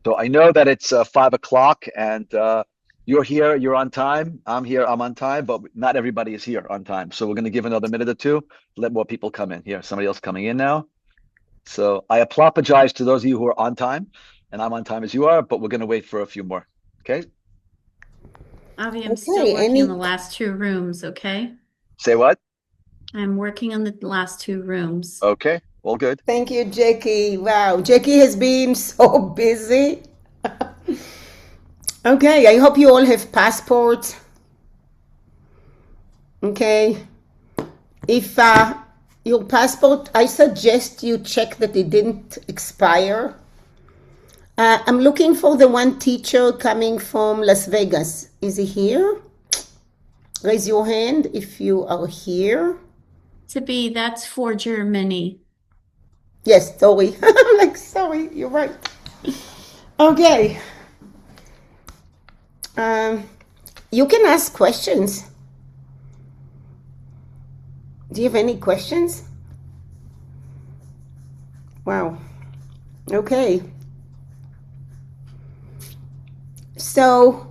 So I know that it's 5 o'clock and you're here, you're on time. I'm here, I'm on time, but not everybody is here on time. So we're going to give another minute or two, let more people come in. Here, somebody else coming in now. So I apologize to those of you who are on time, and I'm on time as you are, but we're going to wait for a few more. Okay? Avi, I'm still Okay, working on the last two rooms, okay? Say what? I'm working on the last two rooms. Okay, all good. thank you, Jackie. Wow, Jackie has been so busy. Okay, I hope you all have passports. Okay, if your passport, I suggest you check that it didn't expire. I'm looking for the one teacher coming from Las Vegas. Is he here? Raise your hand if you are here. Tippy, that's for Germany. Yes, sorry. I'm like, sorry, you're right. Okay. Um, you can ask questions. Do you have any questions? Wow. Okay. So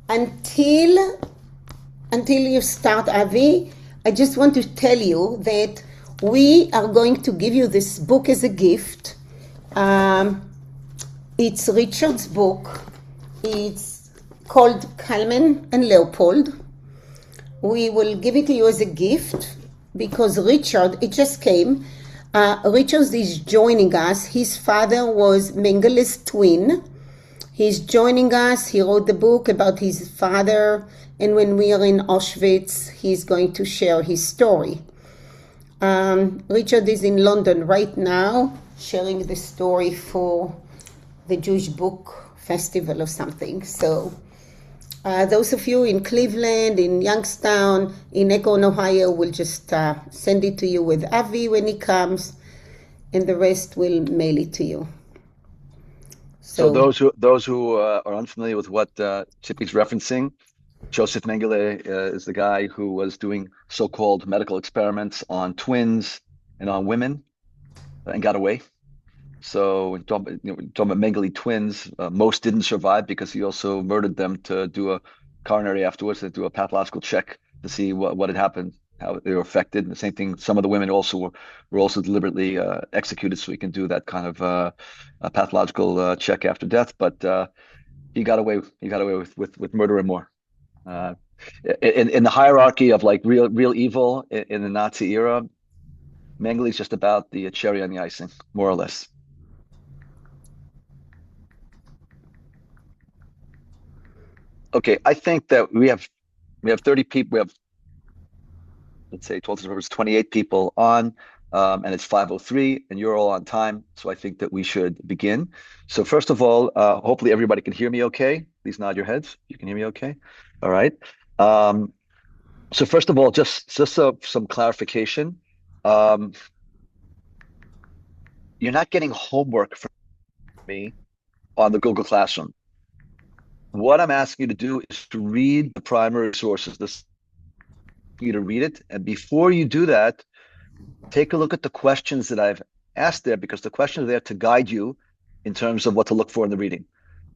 until you start, Avi, I just want to tell you that we are going to give you this book as a gift. It's Richard's book. It's called Kalman and Leopold. We will give it to you as a gift because Richard, it just came. Richard is joining us. His father was Mengele's twin. He's joining us. He wrote the book about his father, and when we are in Auschwitz, he's going to share his story. Richard is in London right now, sharing the story for the Jewish Book Festival or something. So those of you in Cleveland, in Youngstown, in Akron, Ohio, will just send it to you with Avi when he comes, and the rest will mail it to you. So So those who are unfamiliar with what Chippy's referencing, Joseph Mengele is the guy who was doing so-called medical experiments on twins and on women and got away. So when talking about Mengele twins, most didn't survive because he also murdered them to do a coronary afterwards, to do a pathological check to see what had happened, how they were affected. And the same thing, some of the women also were also deliberately executed so he can do that kind of a pathological check after death. But he got away. He got away with murder and more. Uh, in the hierarchy of like real evil in the Nazi era, Mengele is just about the cherry on the icing, more or less. Okay, I think that we have 30 people. We have, let's say, 12 members, 28 people on, and it's 5:03, and you're all on time. So I think that we should begin. So first of all, hopefully everybody can hear me okay. Please nod your heads. You can hear me okay. All right. Um, so first of all, just some clarification. Um, you're not getting homework from me on the Google Classroom. What I'm asking you to do is to read the primary sources. This you to read it, and before you do that, take a look at the questions that I've asked there because the questions are there to guide you in terms of what to look for in the reading.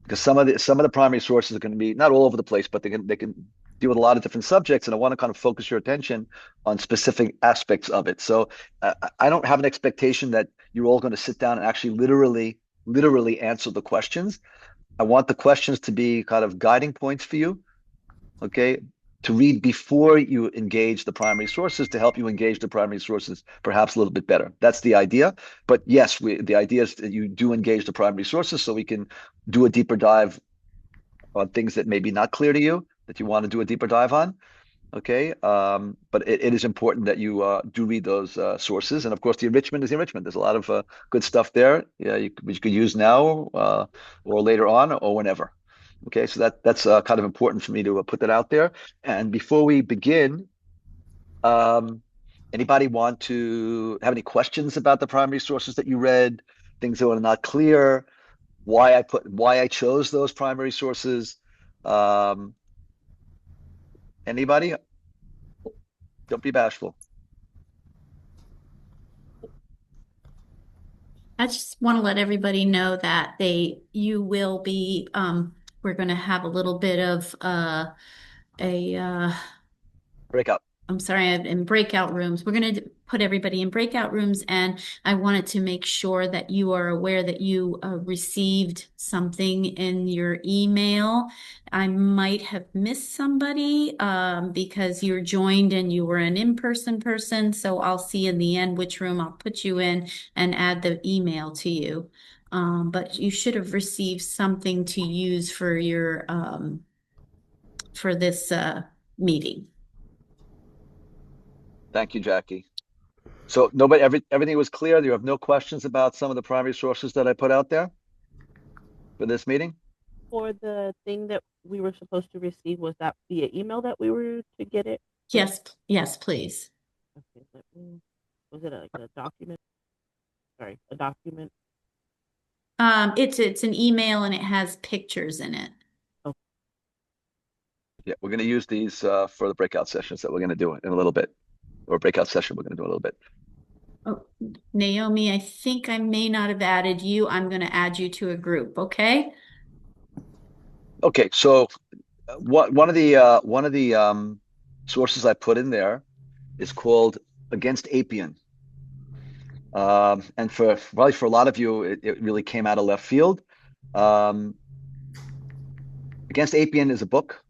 Because some of the primary sources are going to be not all over the place, but they can deal with a lot of different subjects, and I want to kind of focus your attention on specific aspects of it. So I don't have an expectation that you're all going to sit down and actually literally answer the questions. I want the questions to be kind of guiding points for you, okay, to read before you engage the primary sources to help you engage the primary sources perhaps a little bit better. That's the idea. But yes, the idea is that you do engage the primary sources so we can do a deeper dive on things that may be not clear to you that you want to do a deeper dive on. Okay. But it is important that you do read those sources. And of course, the enrichment is the enrichment. There's a lot of good stuff there, yeah, which you could use now or later on or whenever. Okay, so that's kind of important for me to put that out there. And before we begin, um, anybody want to have any questions about the primary sources that you read, things that were not clear, why I chose those primary sources? Um, Anybody? Don't be bashful. I just want to let everybody know that you will be, we're going to have a little bit of a Breakout. I'm sorry, in breakout rooms. We're going to put everybody in breakout rooms, and I wanted to make sure that you are aware that you received something in your email. I might have missed somebody because you're joined and you were an in-person person. So I'll see in the end which room I'll put you in and add the email to you. But you should have received something to use for your for this meeting. Thank you, Jackie. So everything was clear. You have no questions about some of the primary sources that I put out there for this meeting? For the thing that we were supposed to receive, was that via email that we were to get it? Yes, please. Okay, was it like a document? Sorry, a document. It's an email and it has pictures in it. Okay. Yeah, we're going to use these for the breakout sessions that we're going to do in a little bit, or breakout session we're going to do in a little bit. Oh, Naomi, I think I may not have added you. I'm going to add you to a group, okay? Okay, so one of the sources I put in there is called Against Apian. And probably for a lot of you, it really came out of left field. Against Apian is a book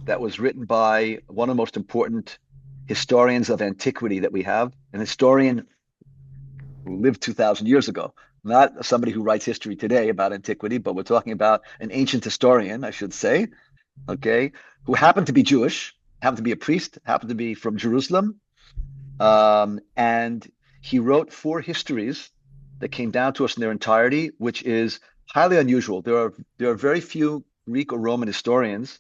that was written by one of the most important historians of antiquity that we have, an historian who lived 2,000 years ago, not somebody who writes history today about antiquity, but we're talking about an ancient historian, I should say, okay, who happened to be Jewish, happened to be a priest, happened to be from Jerusalem, and he wrote 4 histories that came down to us in their entirety, which is highly unusual. There are very few Greek or Roman historians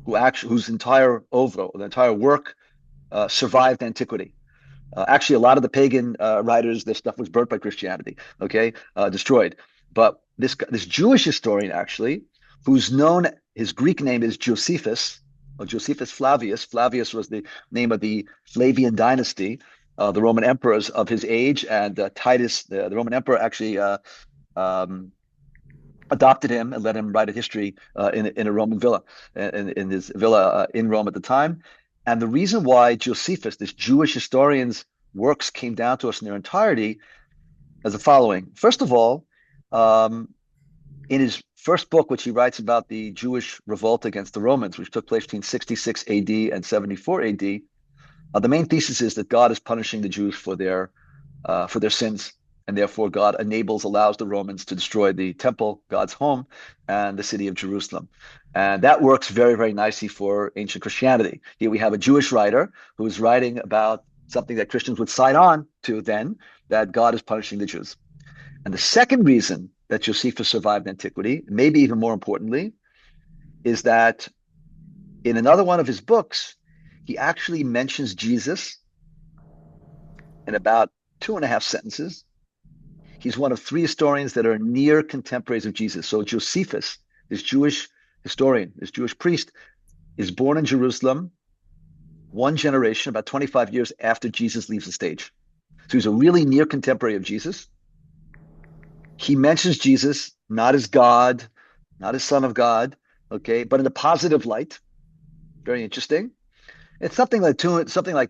whose entire oeuvre, the entire work, survived antiquity. Actually, a lot of the pagan writers, their stuff was burnt by Christianity, okay, destroyed. But this Jewish historian, actually, his Greek name is Josephus, or Josephus Flavius. Flavius was the name of the Flavian dynasty, the Roman emperors of his age, and Titus, the Roman emperor, actually adopted him and let him write a history in a Roman villa, in his villa in Rome at the time. And the reason why Josephus, this Jewish historian's works, came down to us in their entirety is the following. First of all, in his first book, which he writes about the Jewish revolt against the Romans, which took place between 66 AD and 74 AD, the main thesis is that God is punishing the Jews for their sins, and therefore God allows the Romans to destroy the temple, God's home, and the city of Jerusalem. And that works very, very nicely for ancient Christianity. Here we have a Jewish writer who is writing about something that Christians would sign on to then, that God is punishing the Jews. And the second reason that Josephus survived antiquity, maybe even more importantly, is that in another one of his books, he actually mentions Jesus in about 2.5 sentences. He's one of 3 historians that are near contemporaries of Jesus. So Josephus, this Jewish historian, this Jewish priest, is born in Jerusalem, one generation, about 25 years after Jesus leaves the stage. So he's a really near contemporary of Jesus. He mentions Jesus not as God, not as Son of God, okay, but in a positive light. Very interesting. It's something like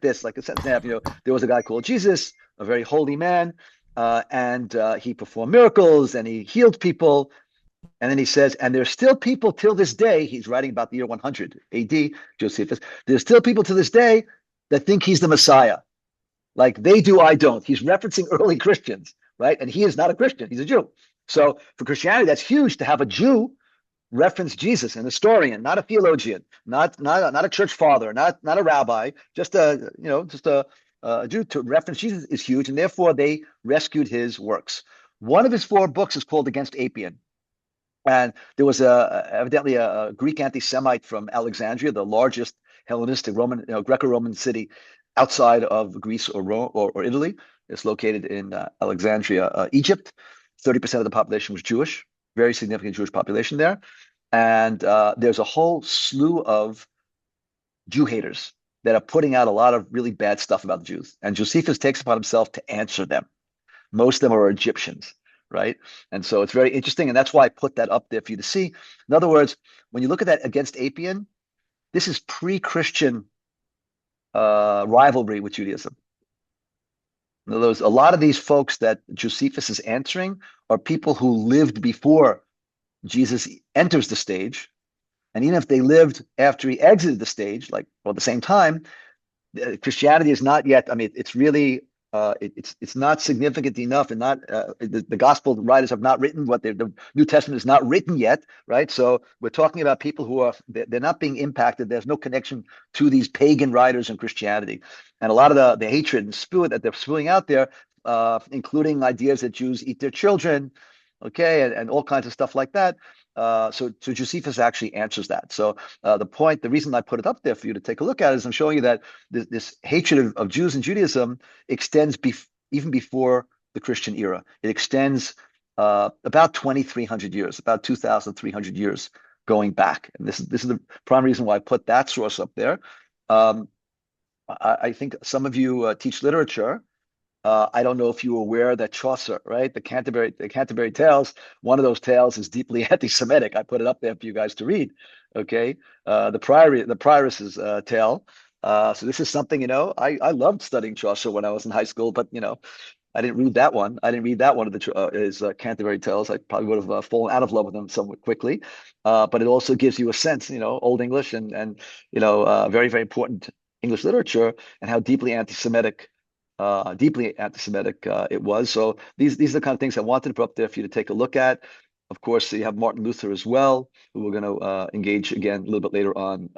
this, like a sentence and a half. There was a guy called Jesus, a very holy man, and he performed miracles and he healed people. And then he says, and there's still people till this day, he's writing about the year 100 AD, Josephus, there's still people to this day that think he's the Messiah. Like they do, I don't. He's referencing early Christians, right? And he is not a Christian, he's a Jew. So for Christianity, that's huge to have a Jew reference Jesus, an historian, not a theologian, not a church father, not a rabbi, just a Jew to reference Jesus is huge, and therefore they rescued his works. One of his 4 books is called Against Apian, and there was evidently a Greek anti-Semite from Alexandria, the largest Hellenistic Roman, Greco-Roman city outside of Greece or Rome or Italy. It's located in Alexandria, Egypt. 30% of the population was Jewish, very significant Jewish population there. And there's a whole slew of Jew haters that are putting out a lot of really bad stuff about the Jews. And Josephus takes upon himself to answer them. Most of them are Egyptians, right? And so it's very interesting. And that's why I put that up there for you to see. In other words, when you look at that against Apian, this is pre-Christian rivalry with Judaism. In other words, a lot of these folks that Josephus is answering are people who lived before Jesus enters the stage. And even if they lived after he exited the stage, like well, at the same time, Christianity is not yet. I mean, it's really it's not significant enough, and not the gospel writers have not written what the New Testament is not written yet, right? So we're talking about people who are they're not being impacted. There's no connection to these pagan writers in Christianity, and a lot of the hatred and spew that they're spewing out there, including ideas that Jews eat their children, okay, and all kinds of stuff like that. So Josephus actually answers that. So the reason I put it up there for you to take a look at is I'm showing you that this hatred of Jews and Judaism extends even before the Christian era. It extends about 2,300 years, about 2,300 years going back. And this is the prime reason why I put that source up there. I think some of you teach literature. I don't know if you were aware that Chaucer, right, the Canterbury Tales, one of those tales is deeply anti-Semitic. I put it up there for you guys to read. Okay, the Prioress's tale. So this is something, I loved studying Chaucer when I was in high school, but I didn't read that one. I didn't read that one of his Canterbury Tales. I probably would have fallen out of love with them somewhat quickly. But it also gives you a sense, Old English and very, very important English literature and how deeply anti-Semitic it was. So these are the kind of things I wanted to put up there for you to take a look at. Of course, you have Martin Luther as well, who we're going to engage again a little bit later on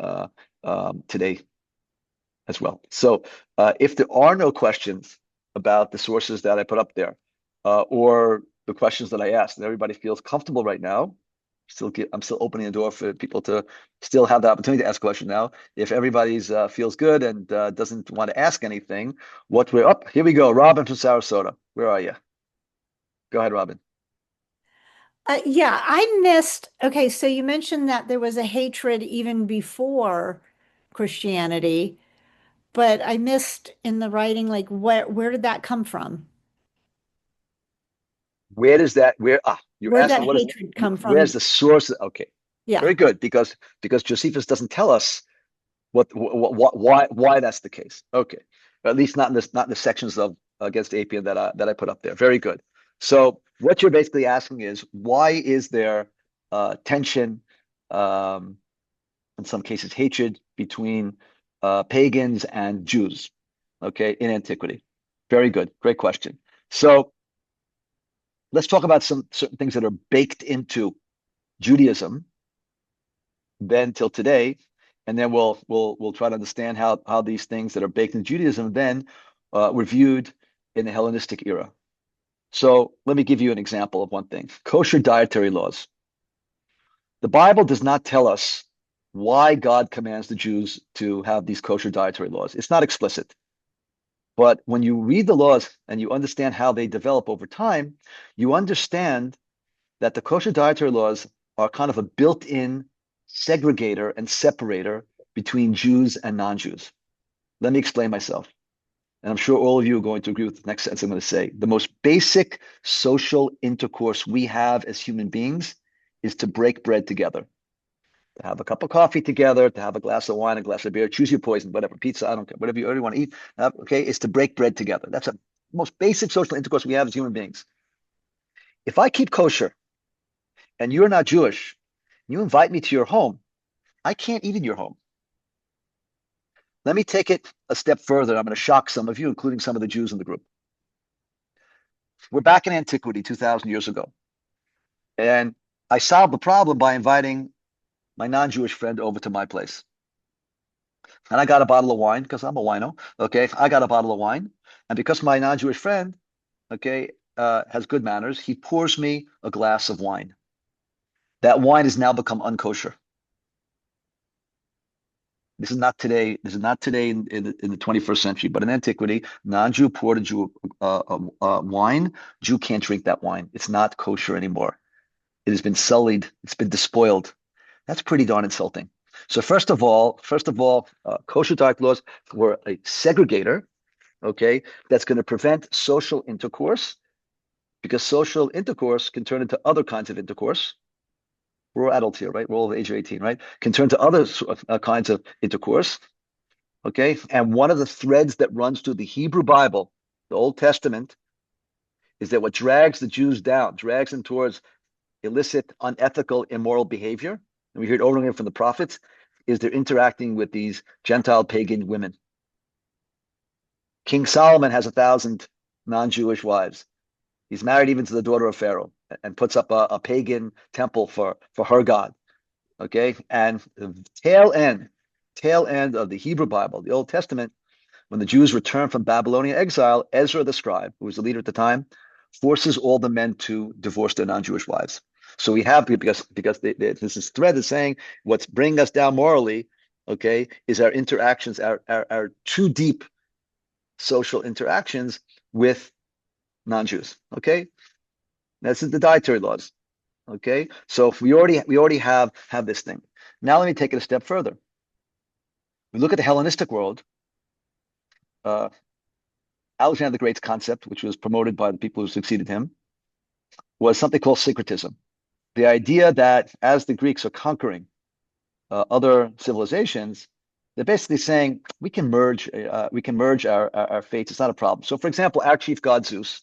today as well. So if there are no questions about the sources that I put up there or the questions that I asked, and everybody feels comfortable right now, I'm still opening the door for people to still have the opportunity to ask questions now. If everybody's feels good and doesn't want to ask anything, what we're up here we go. Robin from Sarasota, where are you? Go ahead, Robin. Yeah, I missed. Okay, so you mentioned that there was a hatred even before Christianity, but I missed in the writing, like where did that come from? Where does that you're Where did asking that what is hatred come from? where's the source? Okay, Yeah. very good because Josephus doesn't tell us why that's the case. Okay, or at least not in the sections of against Apian that I put up there. Very good. So what you're basically asking is why is there tension, in some cases hatred between pagans and Jews, okay, in antiquity? Very good, great question. So let's talk about some certain things that are baked into Judaism then till today, and then we'll try to understand how these things that are baked in Judaism then were viewed in the Hellenistic era. So let me give you an example of one thing: kosher dietary laws. The Bible does not tell us why God commands the Jews to have these kosher dietary laws. It's not explicit. But when you read the laws and you understand how they develop over time, you understand that the kosher dietary laws are kind of a built-in segregator and separator between Jews and non-Jews. Let me explain myself. And I'm sure all of you are going to agree with the next sentence I'm going to say. The most basic social intercourse we have as human beings is to break bread together, to have a cup of coffee together, to have a glass of wine, a glass of beer, choose your poison, whatever, pizza, I don't care, whatever you already want to eat, okay, is to break bread together. That's the most basic social intercourse we have as human beings. If I keep kosher and you're not Jewish, you invite me to your home, I can't eat in your home. Let me take it a step further. I'm going to shock some of you, including some of the Jews in the group. We're back in antiquity, 2,000 years ago. And I solved the problem by inviting my non-Jewish friend over to my place. And I got a bottle of wine because I'm a wino. Okay, I got a bottle of wine. And because my non-Jewish friend, okay, has good manners, he pours me a glass of wine. That wine has now become unkosher. This is not today. This is not today in the 21st century, but in antiquity, non-Jew poured a Jew wine. Jew can't drink that wine. It's not kosher anymore. It has been sullied. It's been despoiled. That's pretty darn insulting. So first of all, kosher diet laws were a segregator, okay, that's going to prevent social intercourse because social intercourse can turn into other kinds of intercourse. We're all adults here, right? We're all the age of 18, right? Can turn to other kinds of intercourse. Okay. And one of the threads that runs through the Hebrew Bible, the Old Testament, is that what drags the Jews down, drags them towards illicit, unethical, immoral behavior, and we hear it over and over from the prophets, is they're interacting with these Gentile pagan women. King Solomon has 1,000 non-Jewish wives. He's married even to the daughter of Pharaoh and puts up a pagan temple for her god. Okay. And the tail end of the Hebrew Bible, the Old Testament, when the Jews return from Babylonian exile, Ezra the scribe, who was the leader at the time, forces all the men to divorce their non-Jewish wives. So we have, because this is thread is saying what's bringing us down morally, okay, is our interactions, our too deep social interactions with non-Jews. Okay, this is the dietary laws. Okay, so if we already have this thing. Now let me take it a step further. We look at the Hellenistic world. Alexander the Great's concept, which was promoted by the people who succeeded him, was something called syncretism. The idea that as the Greeks are conquering other civilizations, they're basically saying we can merge our fates. It's not a problem. So, for example, our chief god Zeus,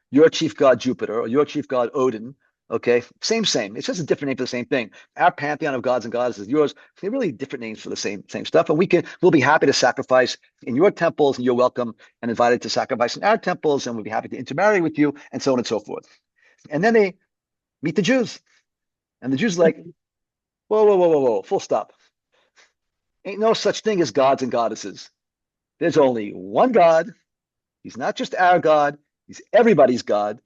your chief god Jupiter, or your chief god Odin. Okay, same. It's just a different name for the same thing. Our pantheon of gods and goddesses, yours, they're really different names for the same stuff. And we'll be happy to sacrifice in your temples, and you're welcome and invited to sacrifice in our temples, and we'll be happy to intermarry with you, and so on and so forth. And then they meet the Jews, and the Jews are like, whoa, full stop. Ain't no such thing as gods and goddesses. There's only one God. He's not just our God. He's everybody's God.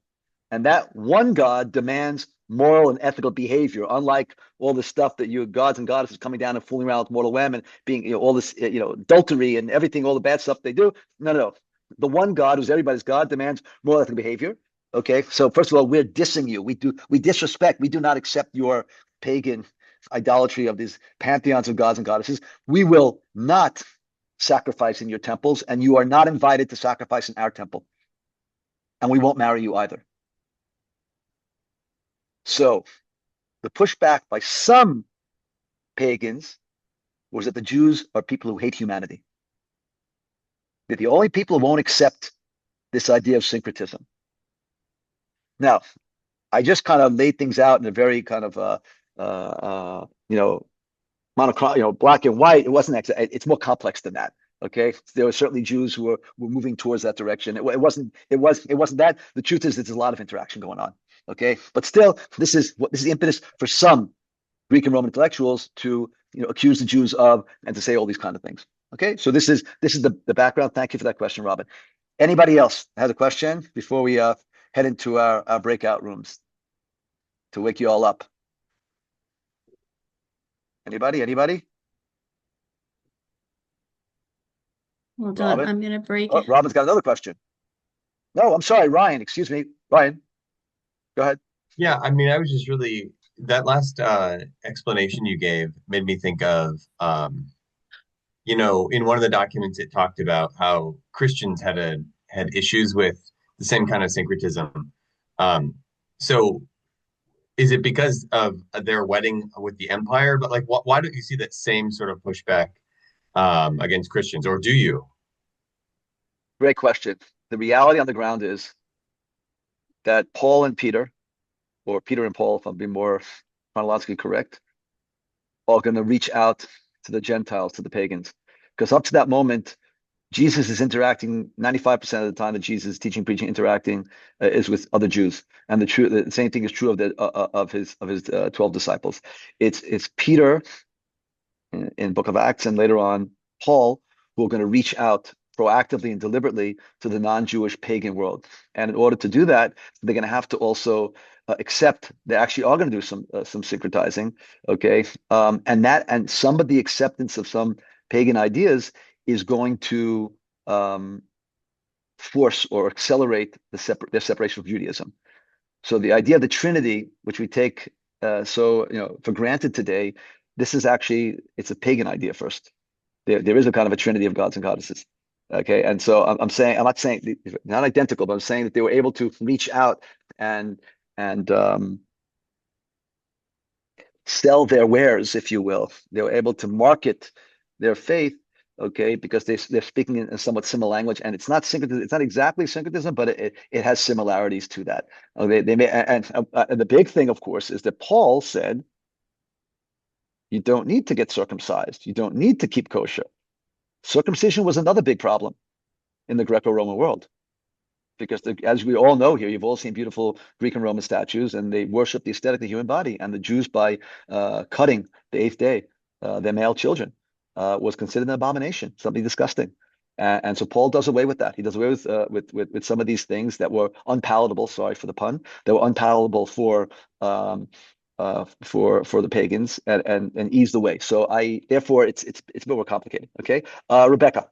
And that one God demands moral and ethical behavior, unlike all the stuff that you gods and goddesses coming down and fooling around with mortal women, being, all this, adultery and everything, all the bad stuff they do. No. The one God, who's everybody's God, demands moral ethical behavior. Okay. So first of all, we're dissing you. We disrespect. We do not accept your pagan idolatry of these pantheons of gods and goddesses. We will not sacrifice in your temples, and you are not invited to sacrifice in our temple. And we won't marry you either. So the pushback by some pagans was that the Jews are people who hate humanity. They're the only people who won't accept this idea of syncretism. Now, I just kind of laid things out in a very kind of monochrome, black and white. It wasn't. It's more complex than that. Okay, there were certainly Jews who were moving towards that direction. It wasn't that. The truth is, there's a lot of interaction going on. Okay, but still, this is the impetus for some Greek and Roman intellectuals to accuse the Jews of and to say all these kind of things. Okay, so this is the background. Thank you for that question, Robin. Anybody else has a question before we head into our breakout rooms to wake you all up? Anybody? Hold on, Robin? I'm gonna break Oh, it. Robin's got another question. No, I'm sorry, Ryan. Excuse me, Ryan. Go ahead. Yeah, I mean, I was just really that last explanation you gave made me think of, in one of the documents it talked about how Christians had issues with the same kind of syncretism. So is it because of their wedding with the empire? But like, why don't you see that same sort of pushback against Christians, or do you? Great question. The reality on the ground is that Paul and Peter, or Peter and Paul, if I'm being more chronologically correct, are going to reach out to the Gentiles, to the pagans. Because up to that moment, Jesus is interacting 95% of the time that Jesus is teaching, preaching, interacting is with other Jews. And the same thing is true of his 12 disciples. It's Peter in Book of Acts and later on Paul who are going to reach out proactively and deliberately to the non-Jewish pagan world. And in order to do that, they're going to have to also accept they actually are going to do some syncretizing. Okay, and some of the acceptance of some pagan ideas is going to force or accelerate their separation from Judaism. So the idea of the Trinity, which we take for granted today, this is actually it's a pagan idea first. There is a kind of a Trinity of gods and goddesses. Okay, and so I'm not saying they're not identical, but I'm saying that they were able to reach out and sell their wares, if you will. They were able to market their faith, okay, because they're speaking in a somewhat similar language, and it's not syncretism. It's not exactly syncretism, but it has similarities to that. They may, and the big thing, of course, is that Paul said you don't need to get circumcised. You don't need to keep kosher. Circumcision was another big problem in the Greco-Roman world because as we all know here, you've all seen beautiful Greek and Roman statues, and they worship the aesthetic of the human body. And the Jews, by cutting the eighth day, their male children, was considered an abomination, something disgusting. And so Paul does away with that. He does away with some of these things that were unpalatable. Sorry for the pun. That were unpalatable for the pagans, and ease the way. So therefore it's a bit more complicated. Okay, Rebecca.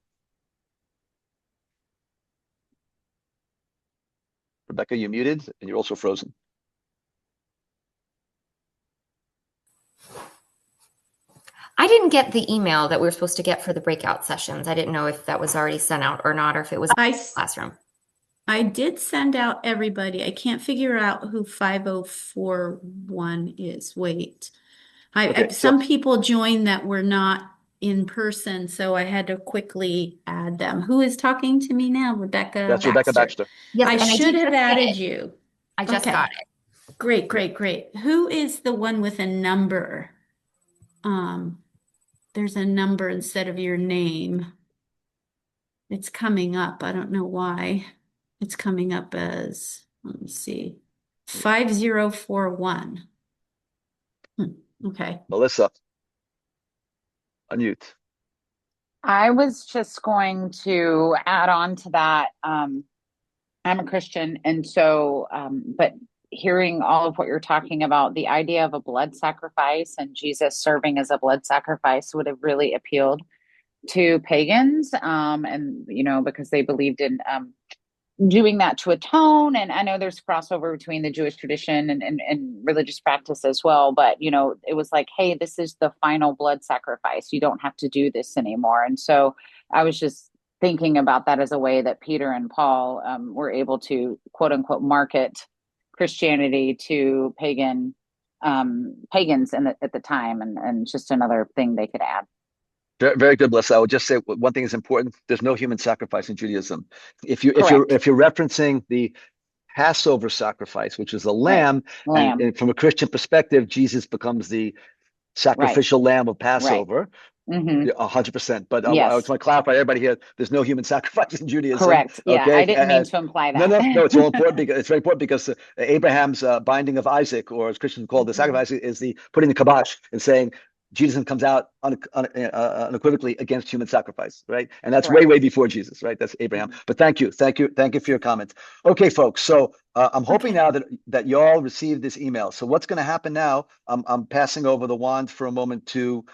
Rebecca, you're muted and you're also frozen. I didn't get the email that we were supposed to get for the breakout sessions. I didn't know if that was already sent out or not, or if it was in the classroom. I did send out everybody. I can't figure out who 5041 is. Wait. Some people joined that were not in person, so I had to quickly add them. Who is talking to me now? Rebecca That's Baxter. Rebecca Baxter. Yes, I and should did have just get added it. you. I just Okay. got it. Great. Who is the one with a number? There's a number instead of your name. It's coming up. I don't know why. It's coming up as, let me see, 5041. Okay. Melissa, unmute. I was just going to add on to that. I'm a Christian, and so, but hearing all of what you're talking about, the idea of a blood sacrifice and Jesus serving as a blood sacrifice would have really appealed to pagans, and because they believed in doing that to atone. And I know there's crossover between the Jewish tradition and religious practice as well, but it was like, hey, this is the final blood sacrifice. You don't have to do this anymore. And so I was just thinking about that as a way that Peter and Paul were able to, quote unquote, market Christianity to pagans at the time, and just another thing they could add. Very, very good, Melissa. I would just say one thing is important. There's no human sacrifice in Judaism. If you're referencing the Passover sacrifice, which is a lamb, and from a Christian perspective, Jesus becomes the sacrificial lamb of Passover. Right. Mm-hmm. 100%. But yes. I just want to clarify, everybody here, there's no human sacrifice in Judaism. Correct. Yeah, okay? I didn't mean to imply that. No, it's all important because it's very important because Abraham's binding of Isaac, or as Christians call the sacrifice, is the putting the kibosh and saying Jesus comes out unequivocally against human sacrifice, right? And that's way before Jesus, right? That's Abraham. But thank you for your comments. Okay, folks. So I'm hoping now that you all received this email. So what's going to happen now? I'm passing over the wand for a moment to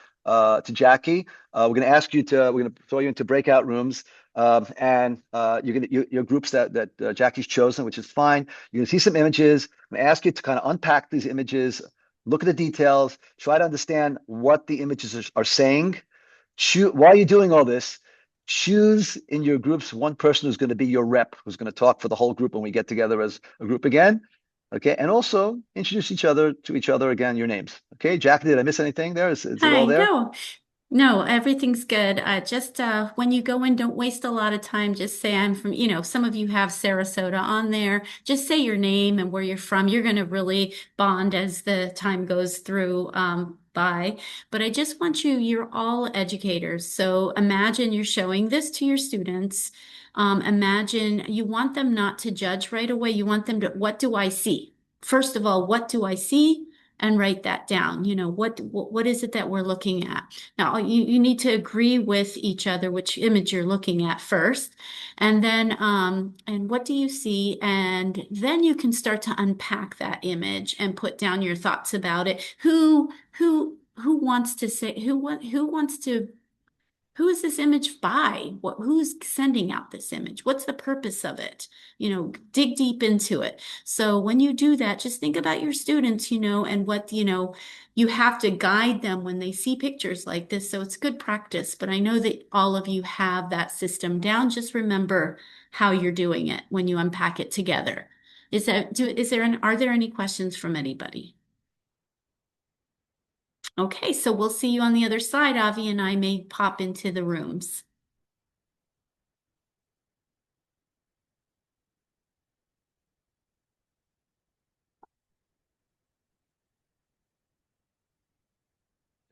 Jackie. We're going to throw you into breakout rooms, and your groups that Jackie's chosen, which is fine. You're going to see some images. I'm going to ask you to kind of unpack these images. Look at the details, try to understand what the images are saying. While you're doing all this, choose in your groups one person who's going to be your rep, who's going to talk for the whole group when we get together as a group again. Okay, and also introduce each other again, your names. Okay, Jackie, did I miss anything there? Is it all there? No, everything's good. Just when you go in, don't waste a lot of time. Just say I'm from, some of you have Sarasota on there. Just say your name and where you're from. You're going to really bond as the time goes through by. But I just want you're all educators. So imagine you're showing this to your students. Imagine you want them not to judge right away. You want them to, what do I see? First of all, what do I see? And write that down. What is it that we're looking at? Now, you need to agree with each other which image you're looking at first. And then, and what do you see? And then you can start to unpack that image and put down your thoughts about it. Who wants to say, who is this image by? Who's sending out this image? What's the purpose of it? Dig deep into it. So when you do that, just think about your students, and what, you have to guide them when they see pictures like this. So it's good practice, but I know that all of you have that system down. Just remember how you're doing it when you unpack it together. Are there any questions from anybody? Okay, so we'll see you on the other side. Avi and I may pop into the rooms.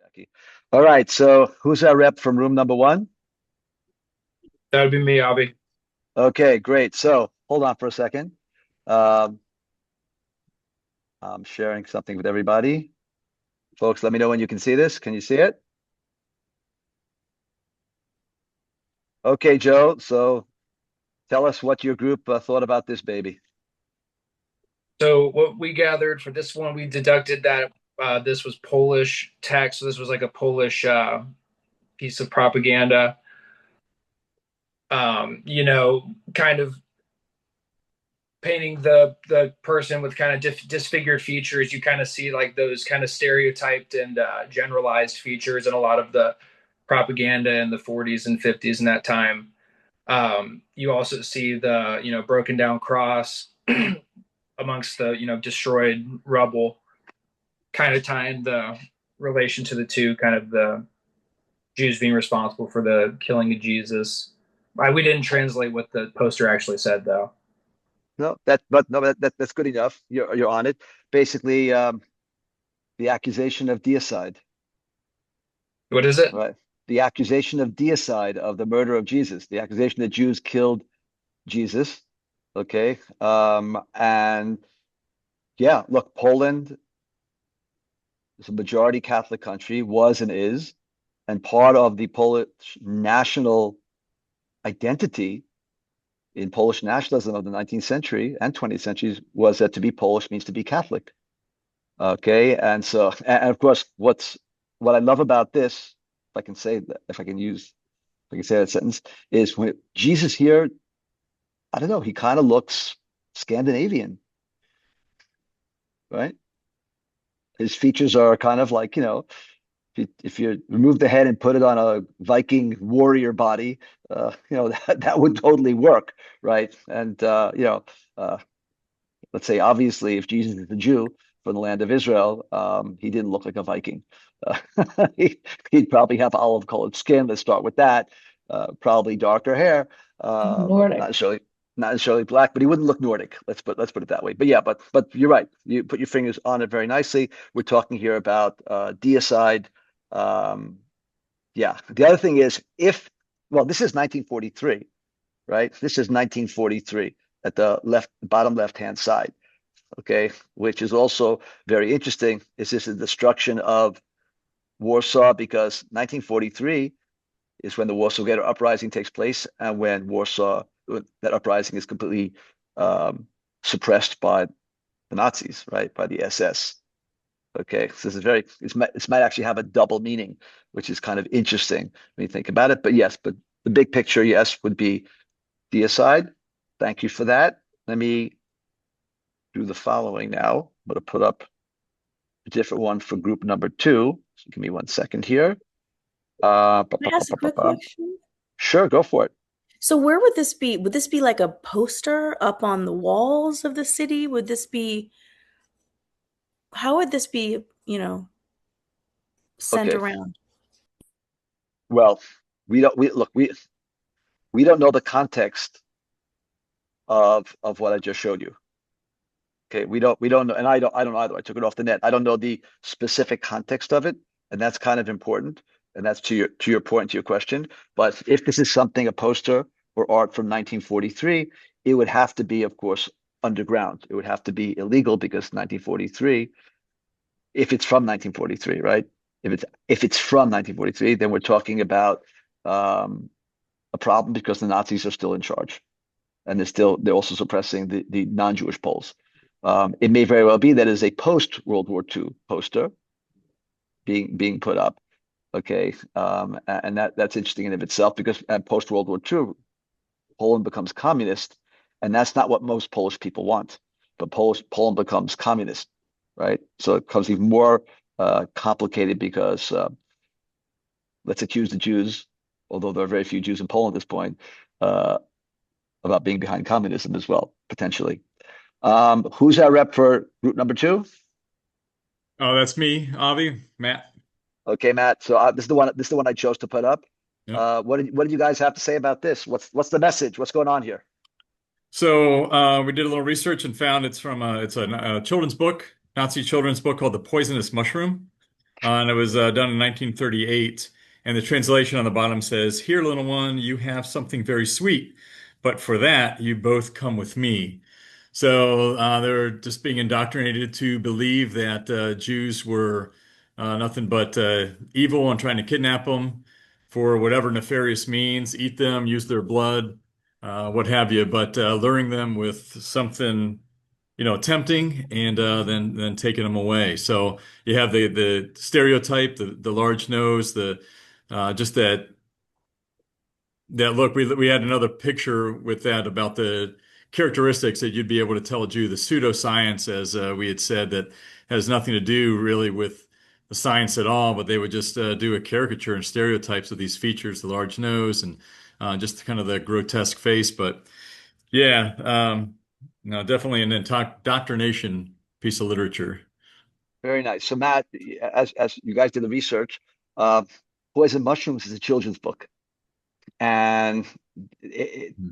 Jackie. All right, so who's our rep from room number 1? That would be me, Avi. Okay, great. So hold on for a second. I'm sharing something with everybody. Folks, let me know when you can see this. Can you see it? Okay, Joe. So tell us what your group thought about this baby. So what we gathered for this one, we deducted that this was Polish text. So this was like a Polish piece of propaganda. Kind of painting the person with kind of disfigured features. You kind of see like those kind of stereotyped and generalized features in a lot of the propaganda in the 40s and 50s in that time. You also see the broken down cross amongst the destroyed rubble, kind of tying the relation to the two, kind of the Jews being responsible for the killing of Jesus. We didn't translate what the poster actually said, though. No, that's good enough. You're on it. Basically, the accusation of deicide. What is it? Right. The accusation of deicide, of the murder of Jesus. The accusation that Jews killed Jesus. Okay. And yeah, look, Poland is a majority Catholic country, was and is, and part of the Polish national identity in Polish nationalism of the 19th century and 20th centuries was that to be Polish means to be Catholic. Okay, and so, and of course, what I love about this, if I can say that, if I can say that sentence, is when Jesus here, I don't know, he kind of looks Scandinavian, right? His features are kind of like, if you remove the head and put it on a Viking warrior body, that would totally work, right? And let's say obviously if Jesus is a Jew from the land of Israel, he didn't look like a Viking. He'd probably have olive-colored skin. Let's start with that. Probably darker hair. Nordic. Not necessarily black, but he wouldn't look Nordic. Let's put it that way. But yeah, but you're right. You put your fingers on it very nicely. We're talking here about deicide. Yeah. The other thing is this is 1943, right? This is 1943 at the bottom left-hand side. Okay, which is also very interesting. Is this the destruction of Warsaw? Because 1943 is when the Warsaw Ghetto Uprising takes place, and when that uprising is completely suppressed by the Nazis, right? By the SS. Okay, so this might actually have a double meaning, which is kind of interesting when you think about it. But yes, but the big picture, yes, would be deicide. Thank you for that. Let me do the following now. I'm going to put up a different one for group number 2. So give me 1 second here. Can I ask a quick question? Sure, go for it. So where would this be? Would this be like a poster up on the walls of the city? How would this be, sent around? Well, we don't know the context of what I just showed you. Okay, we don't know, and I don't either. I took it off the net. I don't know the specific context of it, and that's kind of important. And that's to your point, to your question. But if this is something, a poster or art from 1943, it would have to be, of course, underground. It would have to be illegal because 1943, if it's from 1943, right? If it's from 1943, then we're talking about a problem because the Nazis are still in charge, and they're also suppressing the non-Jewish Poles. It may very well be that is a post-World War II poster being put up. Okay, and that's interesting in of itself because at post-World War II, Poland becomes communist, and that's not what most Polish people want. But Poland becomes communist, right? So it becomes even more complicated because let's accuse the Jews, although there are very few Jews in Poland at this point, about being behind communism as well, potentially. Who's our rep for group number 2? Oh, that's me, Avi, Matt. Okay, Matt. So this is the one. This is the one I chose to put up. Yep. What did you guys have to say about this? What's the message? What's going on here? So we did a little research and found it's from it's a children's book, Nazi children's book called The Poisonous Mushroom, and it was done in 1938. And the translation on the bottom says, "Here, little one, you have something very sweet, but for that you both come with me." So they're just being indoctrinated to believe that Jews were nothing but evil and trying to kidnap them for whatever nefarious means, eat them, use their blood, what have you, but luring them with something, tempting, and then taking them away. So you have the stereotype, the large nose, the just that look. We had another picture with that about the characteristics that you'd be able to tell a Jew, the pseudoscience, as we had said, that has nothing to do really with the science at all, but they would just do a caricature and stereotypes of these features, the large nose and just kind of the grotesque face. But yeah, no, definitely an indoctrination piece of literature. Very nice. So Matt, as you guys did the research, uh, Poison Mushrooms is a children's book, and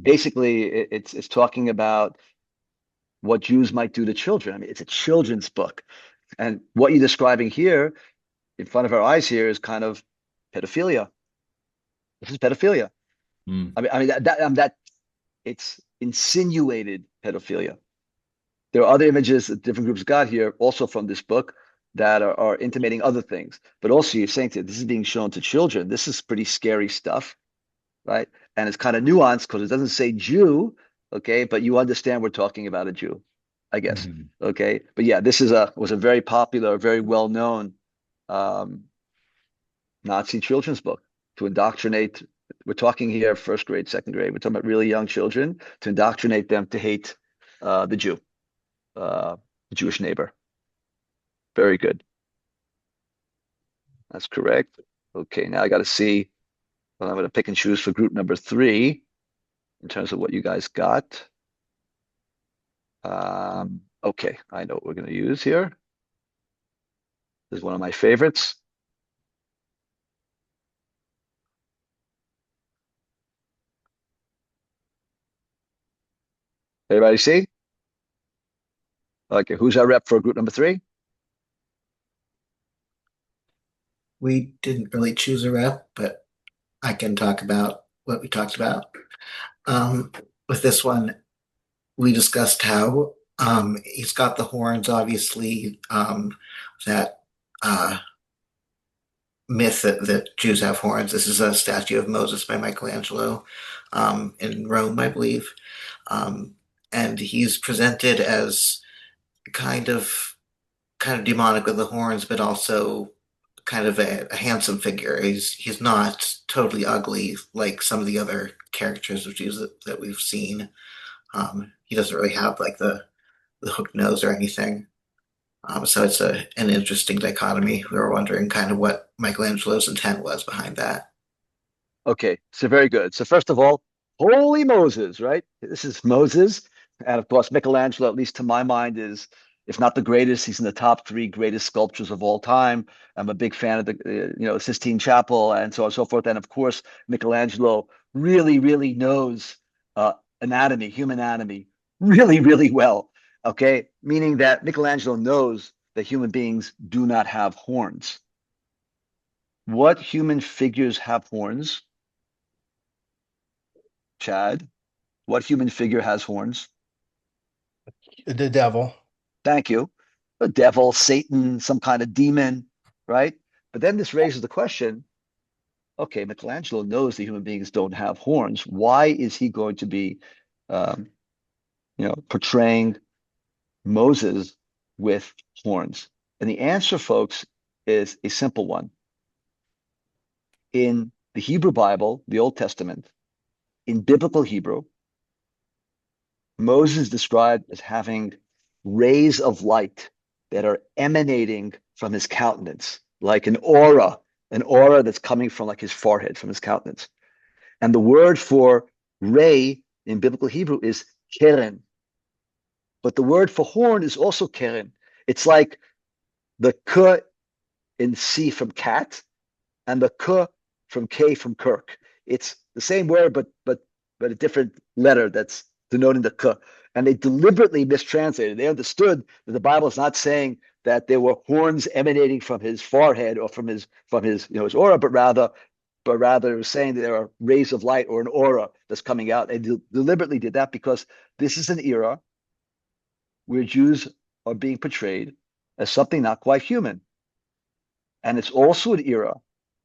basically it's talking about what Jews might do to children. I mean, it's a children's book, and what you're describing here in front of our eyes here is kind of pedophilia. This is pedophilia. Mm. I mean that it's insinuated pedophilia. There are other images that different groups got here, also from this book, that are intimating other things. But also, you're saying that this is being shown to children. This is pretty scary stuff, right? And it's kind of nuanced because it doesn't say Jew, okay? But you understand we're talking about a Jew, I guess, okay? But yeah, this was a very popular, very well known Nazi children's book to indoctrinate. We're talking here first grade, second grade. We're talking about really young children to indoctrinate them to hate the Jew, the Jewish neighbor. Very good. That's correct. Okay, now I got to see. Well, I'm going to pick and choose for group number 3 in terms of what you guys got. Okay, I know what we're going to use here. This is one of my favorites. Everybody see? Okay, who's our rep for group number 3? We didn't really choose a rep, but I can talk about what we talked about. With this one, we discussed how he's got the horns, obviously, that myth that Jews have horns. This is a statue of Moses by Michelangelo in Rome, I believe. And he's presented as kind of demonic with the horns, but also kind of a handsome figure. He's not totally ugly like some of the other characters of Jesus that we've seen. He doesn't really have like the hooked nose or anything. So it's an interesting dichotomy. We were wondering kind of what Michelangelo's intent was behind that. Okay, so very good. So first of all, holy Moses, right? This is Moses. And of course, Michelangelo, at least to my mind, is, if not the greatest, he's in the top 3 greatest sculptures of all time. I'm a big fan of the Sistine Chapel and so on and so forth. And of course, Michelangelo really, really knows anatomy, human anatomy, really, really well. Okay, meaning that Michelangelo knows that human beings do not have horns. What human figures have horns? Chad, what human figure has horns? The devil. Thank you. The devil, Satan, some kind of demon, right? But then this raises the question, okay, Michelangelo knows that human beings don't have horns. Why is he going to be, portraying Moses with horns? And the answer, folks, is a simple one. In the Hebrew Bible, the Old Testament, in biblical Hebrew, Moses is described as having rays of light that are emanating from his countenance, like an aura that's coming from like his forehead, from his countenance. And the word for ray in biblical Hebrew is keren. But the word for horn is also keren. It's like the k in C from cat and the k from K from Kirk. It's the same word, but a different letter that's denoting the k. And they deliberately mistranslated. They understood that the Bible is not saying that there were horns emanating from his forehead or from his his aura, but rather it was saying that there are rays of light or an aura that's coming out. They deliberately did that because this is an era where Jews are being portrayed as something not quite human. And it's also an era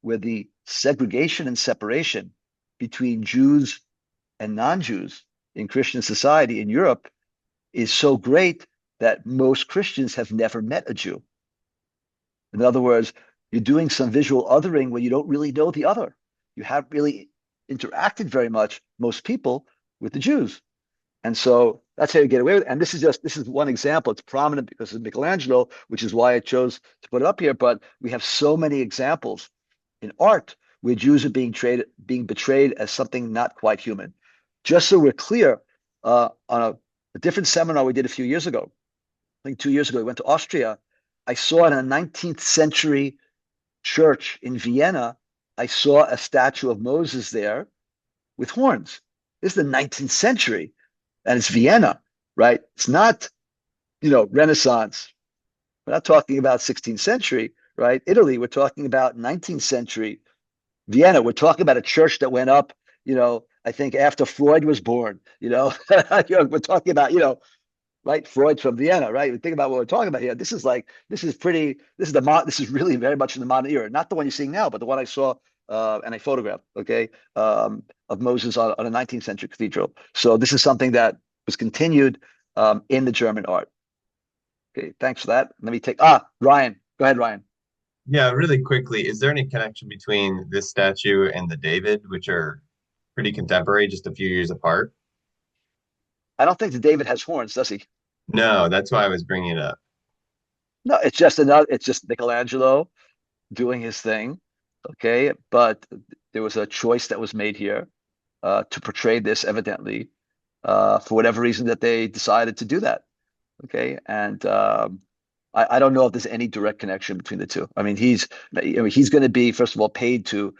where the segregation and separation between Jews and non-Jews in Christian society in Europe is so great that most Christians have never met a Jew. In other words, you're doing some visual othering where you don't really know the other. You haven't really interacted very much, most people, with the Jews. And so that's how you get away with it. And this is one example. It's prominent because of Michelangelo, which is why I chose to put it up here. But we have so many examples in art where Jews are being betrayed as something not quite human. Just so we're clear, on a different seminar we did a few years ago, I think 2 years ago, we went to Austria. I saw in a 19th century church in Vienna, I saw a statue of Moses there with horns. This is the 19th century. And it's Vienna, right? It's not, Renaissance. We're not talking about 16th century, right? Italy, we're talking about 19th century. Vienna, we're talking about a church that went up, I think after Freud was born, we're talking about, right? Freud's from Vienna, right? Think about what we're talking about here. This is really very much in the modern era, not the one you're seeing now, but the one I saw and I photographed, okay, of Moses on a 19th century cathedral. So this is something that was continued in the German art. Okay, thanks for that. Let me take Ryan. Go ahead, Ryan. Yeah, really quickly, is there any connection between this statue and the David, which are pretty contemporary, just a few years apart? I don't think the David has horns, does he? No, that's why I was bringing it up. No, it's just Michelangelo doing his thing, okay? But there was a choice that was made here to portray this evidently for whatever reason that they decided to do that, okay? And I don't know if there's any direct connection between the two. I mean, he's going to be, first of all, paid to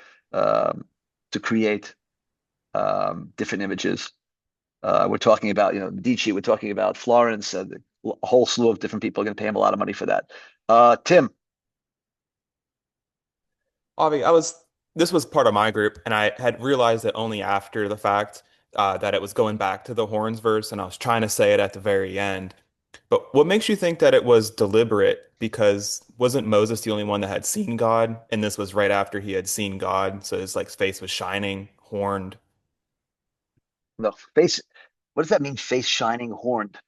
create different images. We're talking about, Medici, we're talking about Florence, a whole slew of different people are going to pay him a lot of money for that. Tim. Avi, this was part of my group, and I had realized it only after the fact that it was going back to the horns verse, and I was trying to say it at the very end. But what makes you think that it was deliberate? Because wasn't Moses the only one that had seen God, and this was right after he had seen God, so his face was shining, horned. No, face. What does that mean? Face shining, horned.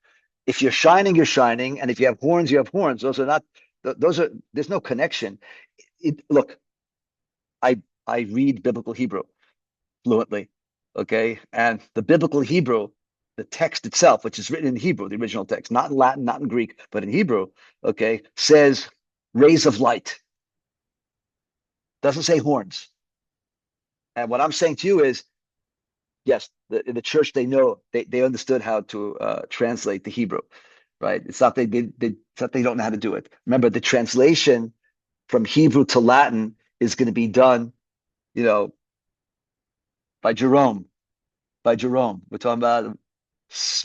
If you're shining, you're shining, and if you have horns, you have horns. Those are not. Those are. There's no connection. Look, I read biblical Hebrew fluently, okay, and the biblical Hebrew, the text itself, which is written in Hebrew, the original text, not in Latin, not in Greek, but in Hebrew, okay, says rays of light. Doesn't say horns. And what I'm saying to you is, yes, in the church they understood how to translate the Hebrew, right? It's not they don't know how to do it. Remember, the translation from Hebrew to Latin is going to be done, by Jerome. We're talking about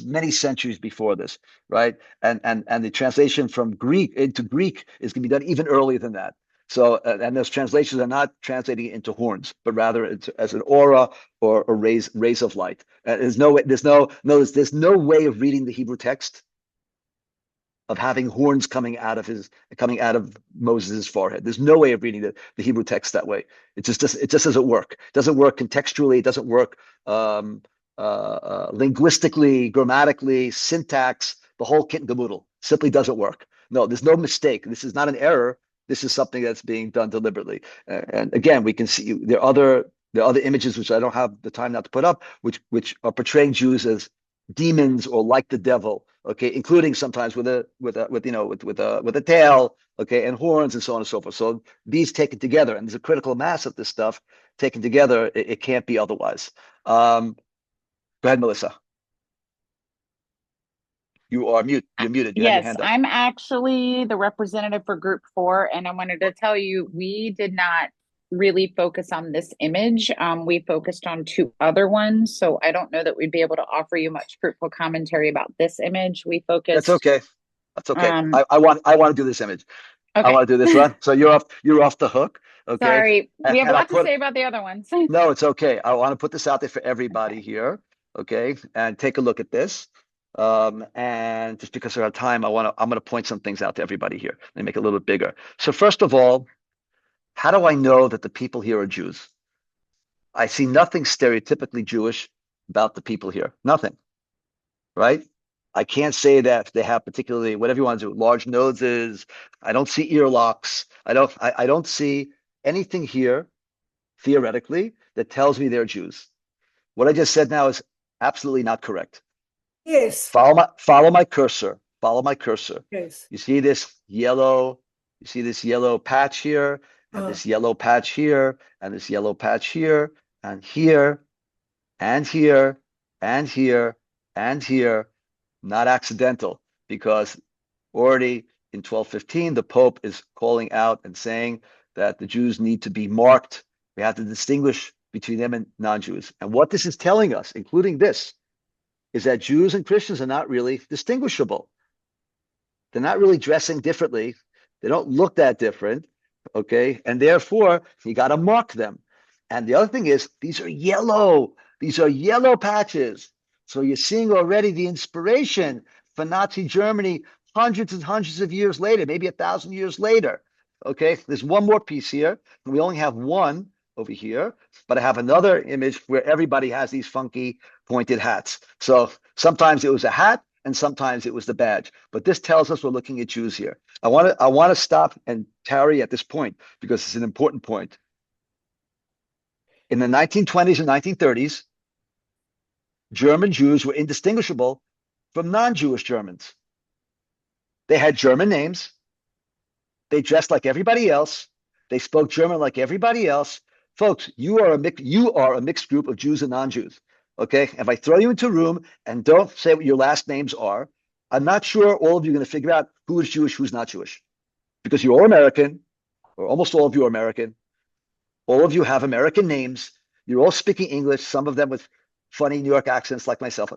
many centuries before this, right? And the translation from Greek into Greek is going to be done even earlier than that. So, and those translations are not translating it into horns, but rather as an aura or rays of light. There's no way of reading the Hebrew text of having horns coming out of Moses' forehead. There's no way of reading the Hebrew text that way. It just doesn't work. It doesn't work contextually. It doesn't work linguistically, grammatically, syntax, the whole kit and caboodle. Simply doesn't work. No, there's no mistake. This is not an error. This is something that's being done deliberately. And again, we can see there are other images which I don't have the time now to put up, which are portraying Jews as demons or like the devil, okay, including sometimes with a tail, okay, and horns and so on and so forth. So these taken together, and there's a critical mass of this stuff taken together, it can't be otherwise. Go ahead, Melissa. You are mute. You're muted. You had your Yes, hand up. I'm actually the representative for group 4, and I wanted to tell you we did not really focus on this image. We focused on 2 other ones, so I don't know that we'd be able to offer you much fruitful commentary about this image. We That's focused. okay. That's okay. Um, I want to do this image. I okay. want to do this run. So you're off the hook. Okay. Sorry, we have a And I lot to put say about the other ones. no, it's okay. I want to put this out there for everybody here. Okay. And take a look at this. And just because of our time, I'm going to point some things out to everybody here and make it a little bit bigger. So first of all, how do I know that the people here are Jews? I see nothing stereotypically Jewish about the people here. Nothing, right? I can't say that they have particularly whatever you want to do, large noses. I don't see earlocks. I don't see anything here theoretically that tells me they're Jews. What I just said now is absolutely not correct. Yes. Follow my cursor. Follow my cursor. Yes. You see this yellow patch here, and this yellow patch here, and this yellow patch here, and here, and here, and here, and here. Not accidental, because already in 1215, the Pope is calling out and saying that the Jews need to be marked. We have to distinguish between them and non-Jews. And what this is telling us, including this, is that Jews and Christians are not really distinguishable. They're not really dressing differently. They don't look that different, okay? And therefore, you got to mark them. And the other thing is, these are yellow. These are yellow patches. So you're seeing already the inspiration for Nazi Germany hundreds and hundreds of years later, maybe 1,000 years later. Okay, there's one more piece here. We only have one over here, but I have another image where everybody has these funky pointed hats. So sometimes it was a hat and sometimes it was the badge. But this tells us we're looking at Jews here. I want to stop and tarry at this point because it's an important point. In the 1920s and 1930s, German Jews were indistinguishable from non-Jewish Germans. They had German names. They dressed like everybody else. They spoke German like everybody else. Folks, you are a mixed group of Jews and non-Jews. Okay? If I throw you into a room and don't say what your last names are, I'm not sure all of you are going to figure out who is Jewish, who's not Jewish. Because you're all American, or almost all of you are American. All of you have American names. You're all speaking English, some of them with funny New York accents like myself.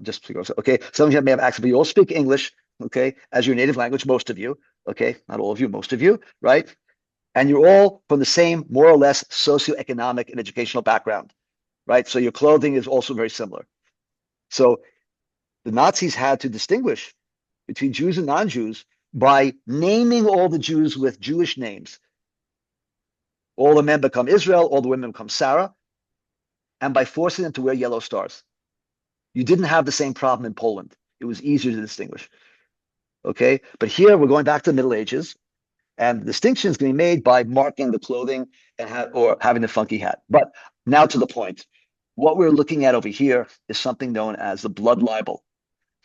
Okay. Some of you may have accents, but you all speak English, okay, as your native language, most of you, okay, not all of you, most of you, right? And you're all from the same, more or less, socioeconomic and educational background, right? So your clothing is also very similar. So the Nazis had to distinguish between Jews and non-Jews by naming all the Jews with Jewish names. All the men become Israel, all the women become Sarah, and by forcing them to wear yellow stars. You didn't have the same problem in Poland. It was easier to distinguish. Okay, but here we're going back to the Middle Ages, and the distinction is going to be made by marking the clothing and or having the funky hat. But now to the point. What we're looking at over here is something known as the blood libel.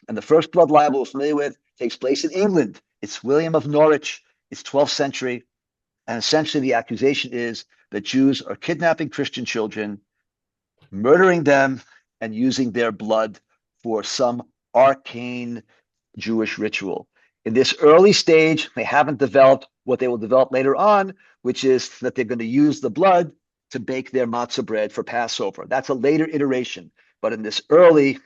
And the first blood libel we're familiar with takes place in England. It's William of Norwich. It's 12th century. And essentially the accusation is that Jews are kidnapping Christian children, murdering them, and using their blood for some arcane Jewish ritual. In this early stage, they haven't developed what they will develop later on, which is that they're going to use the blood to bake their matzah bread for Passover. That's a later iteration. But in this early,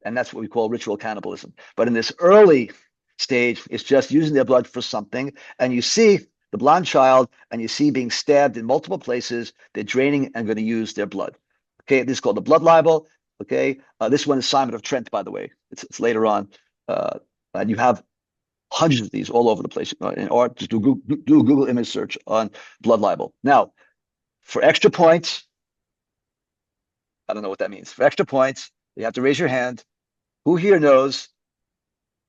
and that's what we call ritual cannibalism. But in this early stage, it's just using their blood for something. And you see the blonde child, and you see being stabbed in multiple places. They're draining and going to use their blood. Okay, this is called the blood libel. Okay, this one is Simon of Trent, by the way. It's later on. And you have hundreds of these all over the place. Or just do a Google image search on blood libel. Now, for extra points, I don't know what that means. For extra points, you have to raise your hand. Who here knows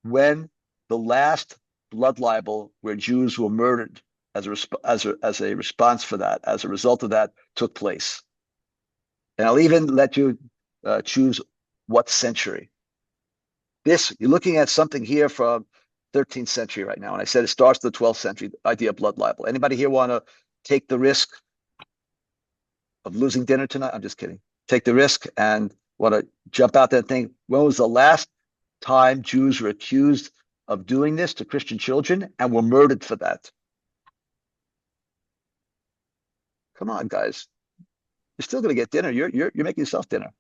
when the last blood libel where Jews were murdered as a response for that, as a result of that, took place? And I'll even let you choose what century. You're looking at something here from 13th century right now. And I said it starts in the 12th century, the idea of blood libel. Anybody here want to take the risk of losing dinner tonight? I'm just kidding. Take the risk and want to jump out there and think, when was the last time Jews were accused of doing this to Christian children and were murdered for that. Come on, guys. You're still going to get dinner. You're making yourself dinner.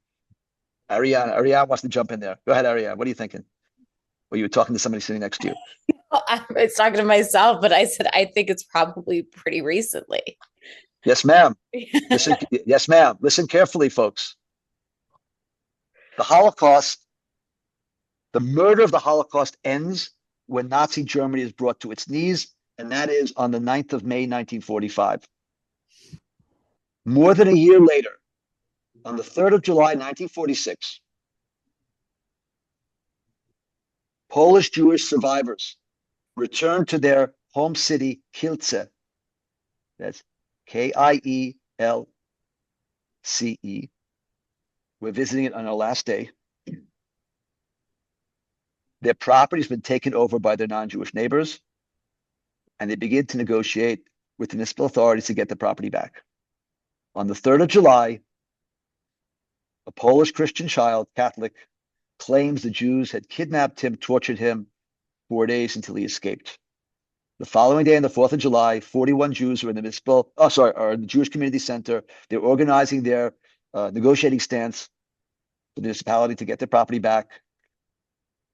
Ariane wants to jump in there. Go ahead, Ariane. What are you thinking? Or you were talking to somebody sitting next to you? I was talking to myself, but I said I think it's probably pretty recently. Yes, ma'am. Listen, yes, ma'am. Listen carefully, folks. The Holocaust, the murder of the Holocaust ends when Nazi Germany is brought to its knees, and that is on the 9th of May, 1945. More than a year later, on the 3rd of July, 1946, Polish Jewish survivors returned to their home city, Kielce. That's Kielce. We're visiting it on our last day. Their property has been taken over by their non-Jewish neighbors, and they begin to negotiate with the municipal authorities to get the property back. On the 3rd of July, a Polish Christian child, Catholic, claims the Jews had kidnapped him, tortured him 4 days until he escaped. The following day, on the 4th of July, 41 Jews were in the Jewish Community Center. They're organizing their negotiating stance for the municipality to get their property back.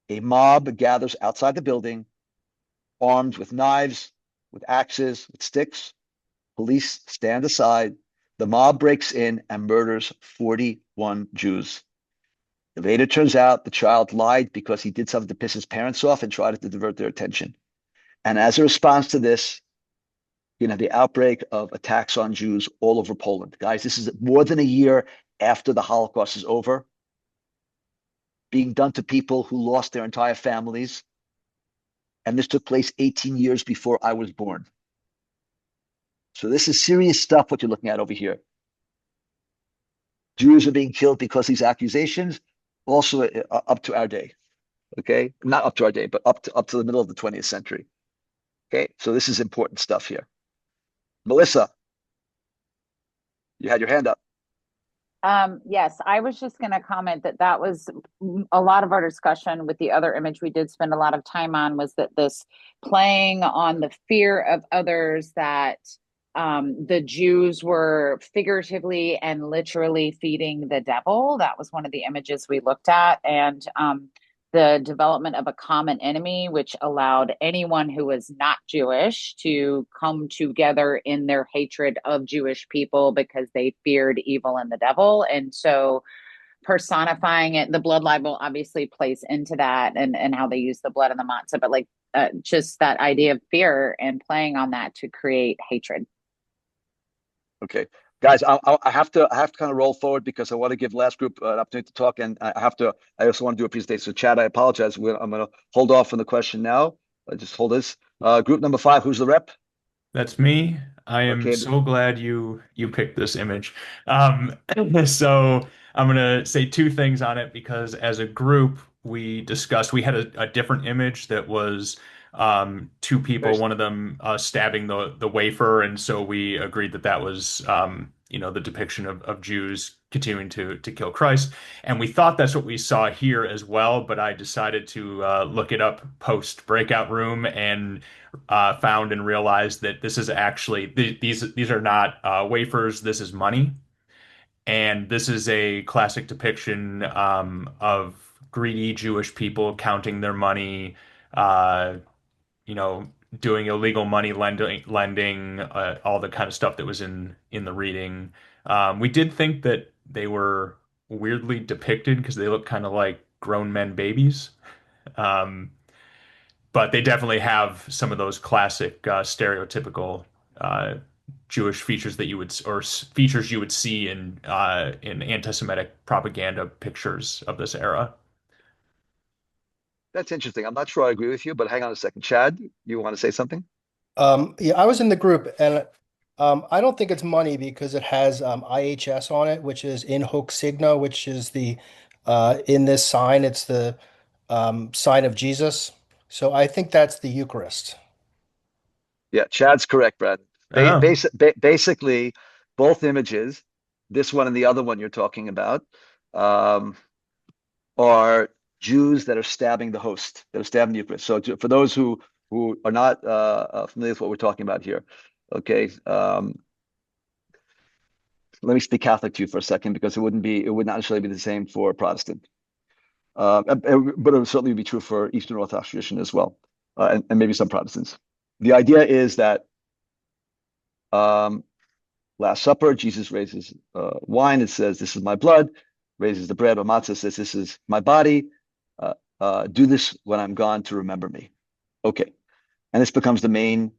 A mob gathers outside the building, armed with knives, with axes, with sticks. Police stand aside. The mob breaks in and murders 41 Jews. It later turns out the child lied because he did something to piss his parents off and tried to divert their attention. And as a response to this, the outbreak of attacks on Jews all over Poland. Guys, this is more than a year after the Holocaust is over, being done to people who lost their entire families. And this took place 18 years before I was born. So this is serious stuff, what you're looking at over here. Jews are being killed because of these accusations, also up to our day. Okay, not up to our day, but up to the middle of the 20th century. Okay, so this is important stuff here. Melissa, you had your hand up. Yes, I was just going to comment that was a lot of our discussion with the other image we did spend a lot of time on, was that this playing on the fear of others, that the Jews were figuratively and literally feeding the devil. That was one of the images we looked at. And the development of a common enemy, which allowed anyone who was not Jewish to come together in their hatred of Jewish people because they feared evil and the devil. And so personifying it, the blood libel obviously plays into that, and how they use the blood and the matzah, but like just that idea of fear and playing on that to create hatred. Okay, guys, I have to kind of roll forward because I want to give last group an opportunity to talk, and I also want to do a presentation. So, Chad, I apologize. I'm going to hold off on the question now. Just hold this. Group number 5, who's the rep? That's me. I am Okay. so glad you picked this image. So I'm gonna say two things on it because as a group we had a different image that was two people, one of them stabbing the wafer, and so we agreed that was the depiction of Jews continuing to kill Christ, and we thought that's what we saw here as well. But I decided to look it up post breakout room and found and realized that this is actually these are not wafers. This is money, and this is a classic depiction of greedy Jewish people counting their money, doing illegal money lending, all the kind of stuff that was in the reading. We did think that they were weirdly depicted because they look kind of like grown men babies. But they definitely have some of those classic stereotypical Jewish features features you would see in anti-Semitic propaganda pictures of this era. That's interesting. I'm not sure I agree with you, but hang on a second. Chad, you want to say something? Yeah, I was in the group, and I don't think it's money because it has IHS on it, which is in hoc signo, which is the in this sign, it's the sign of Jesus. So I think that's the Eucharist. Yeah, Chad's correct, Brad. Basically, both images, this one and the other one you're talking about, are Jews that are stabbing the host, that are stabbing the Eucharist. So for those who are not familiar with what we're talking about here, okay, let me speak Catholic to you for a second, because it would not necessarily be the same for Protestant, but it would certainly be true for Eastern Orthodox tradition as well, and maybe some Protestants. The idea is that Last Supper, Jesus raises wine. It says, "This is my blood." Raises the bread, or matzah, says, "This is my body. Do this when I'm gone to remember me." Okay, and this becomes the main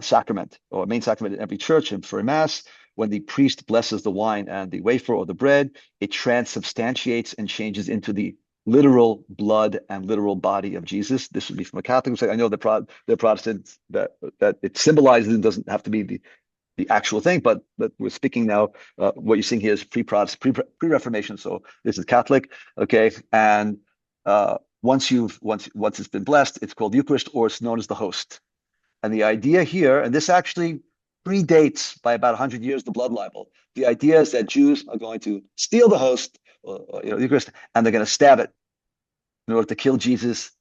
sacrament, or main sacrament in every church and for Mass. When the priest blesses the wine and the wafer or the bread, it transubstantiates and changes into the literal blood and literal body of Jesus. This would be from a Catholic side. I know they're Protestants, that it symbolizes and doesn't have to be the actual thing, but we're speaking now. What you're seeing here is pre-Protestant, pre-Reformation. So this is Catholic, okay? And once it's been blessed, it's called Eucharist, or it's known as the host. And the idea here, and this actually predates by about 100 years the blood libel. The idea is that Jews are going to steal the host, or, Eucharist, and they're going to stab it in order to kill Jesus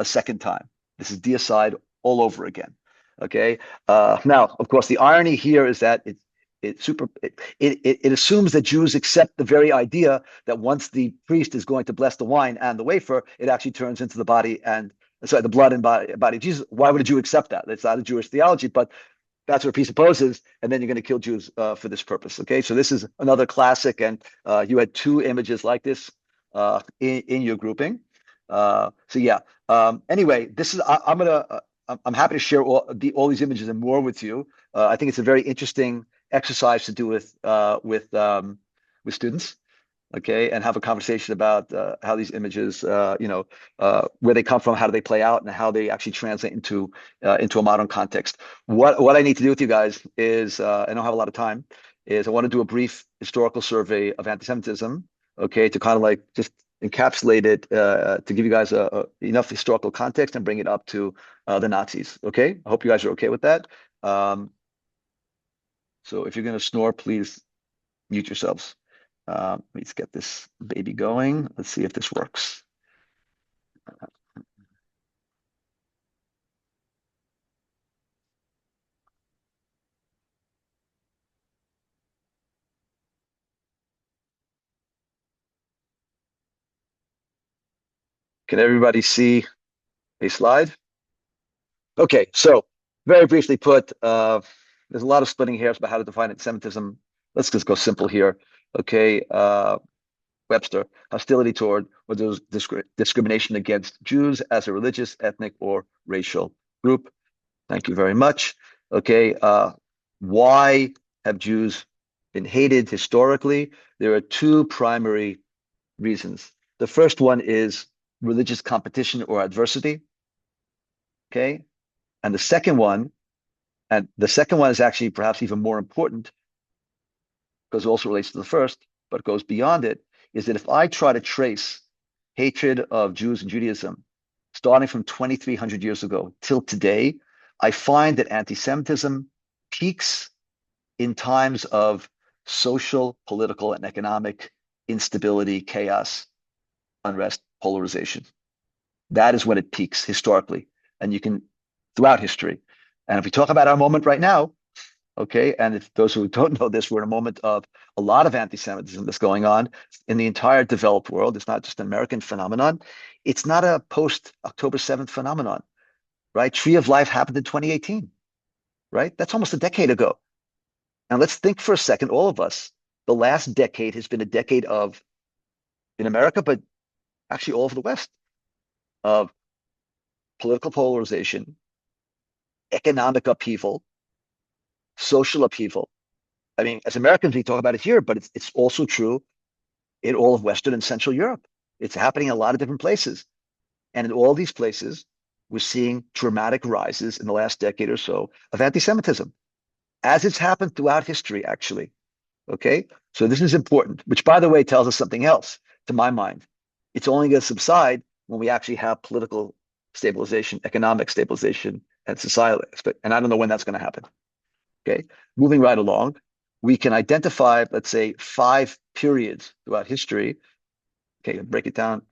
a second time. This is deicide all over again. Okay. Now, of course, the irony here is that it assumes that Jews accept the very idea that once the priest is going to bless the wine and the wafer, it actually turns into the the blood and body of Jesus. Why would a Jew accept that? It's not a Jewish theology, but that's what it presupposes, and then you're going to kill Jews for this purpose. Okay, so this is another classic, and you had two images like this in your grouping. So yeah. Anyway, I'm happy to share all these images and more with you. I think it's a very interesting exercise to do with students, okay, and have a conversation about how these images, where they come from, how do they play out, and how they actually translate into a modern context. What I need to do with you guys is, I don't have a lot of time, is I want to do a brief historical survey of anti-Semitism, okay, to kind of like just encapsulate it, to give you guys enough historical context and bring it up to the Nazis. Okay, I hope you guys are okay with that. So if you're going to snore, please mute yourselves. Let's get this baby going. Let's see if this works. Can everybody see a slide? Okay, so very briefly put, there's a lot of splitting hairs about how to define anti-Semitism. Let's just go simple here. Okay, Webster, hostility toward or discrimination against Jews as a religious, ethnic, or racial group. Thank you very much. Okay, why have Jews been hated historically? There are two primary reasons. The first one is religious competition or adversity. Okay, and the second one is actually perhaps even more important, because it also relates to the first, but goes beyond it, is that if I try to trace hatred of Jews and Judaism, starting from 2,300 years ago till today, I find that anti-Semitism peaks in times of social, political, and economic instability, chaos, unrest, polarization. That is when it peaks historically, and you can throughout history. And if we talk about our moment right now, okay, and if those who don't know this, we're in a moment of a lot of anti-Semitism that's going on in the entire developed world. It's not just an American phenomenon. It's not a post-October 7th phenomenon, right? Tree of Life happened in 2018, right? That's almost a decade ago. And let's think for a second, all of us, the last decade has been a decade of, in America, but actually all over the West, of political polarization, economic upheaval, social upheaval. I mean, as Americans, we talk about it here, but it's also true in all of Western and Central Europe. It's happening in a lot of different places. And in all these places, we're seeing dramatic rises in the last decade or so of anti-Semitism, as it's happened throughout history, actually. Okay? So this is important, which, by the way, tells us something else, to my mind. It's only going to subside when we actually have political stabilization, economic stabilization, and societal. And I don't know when that's going to happen. Okay? Moving right along, we can identify, let's say, 5 periods throughout history. Okay, break it down.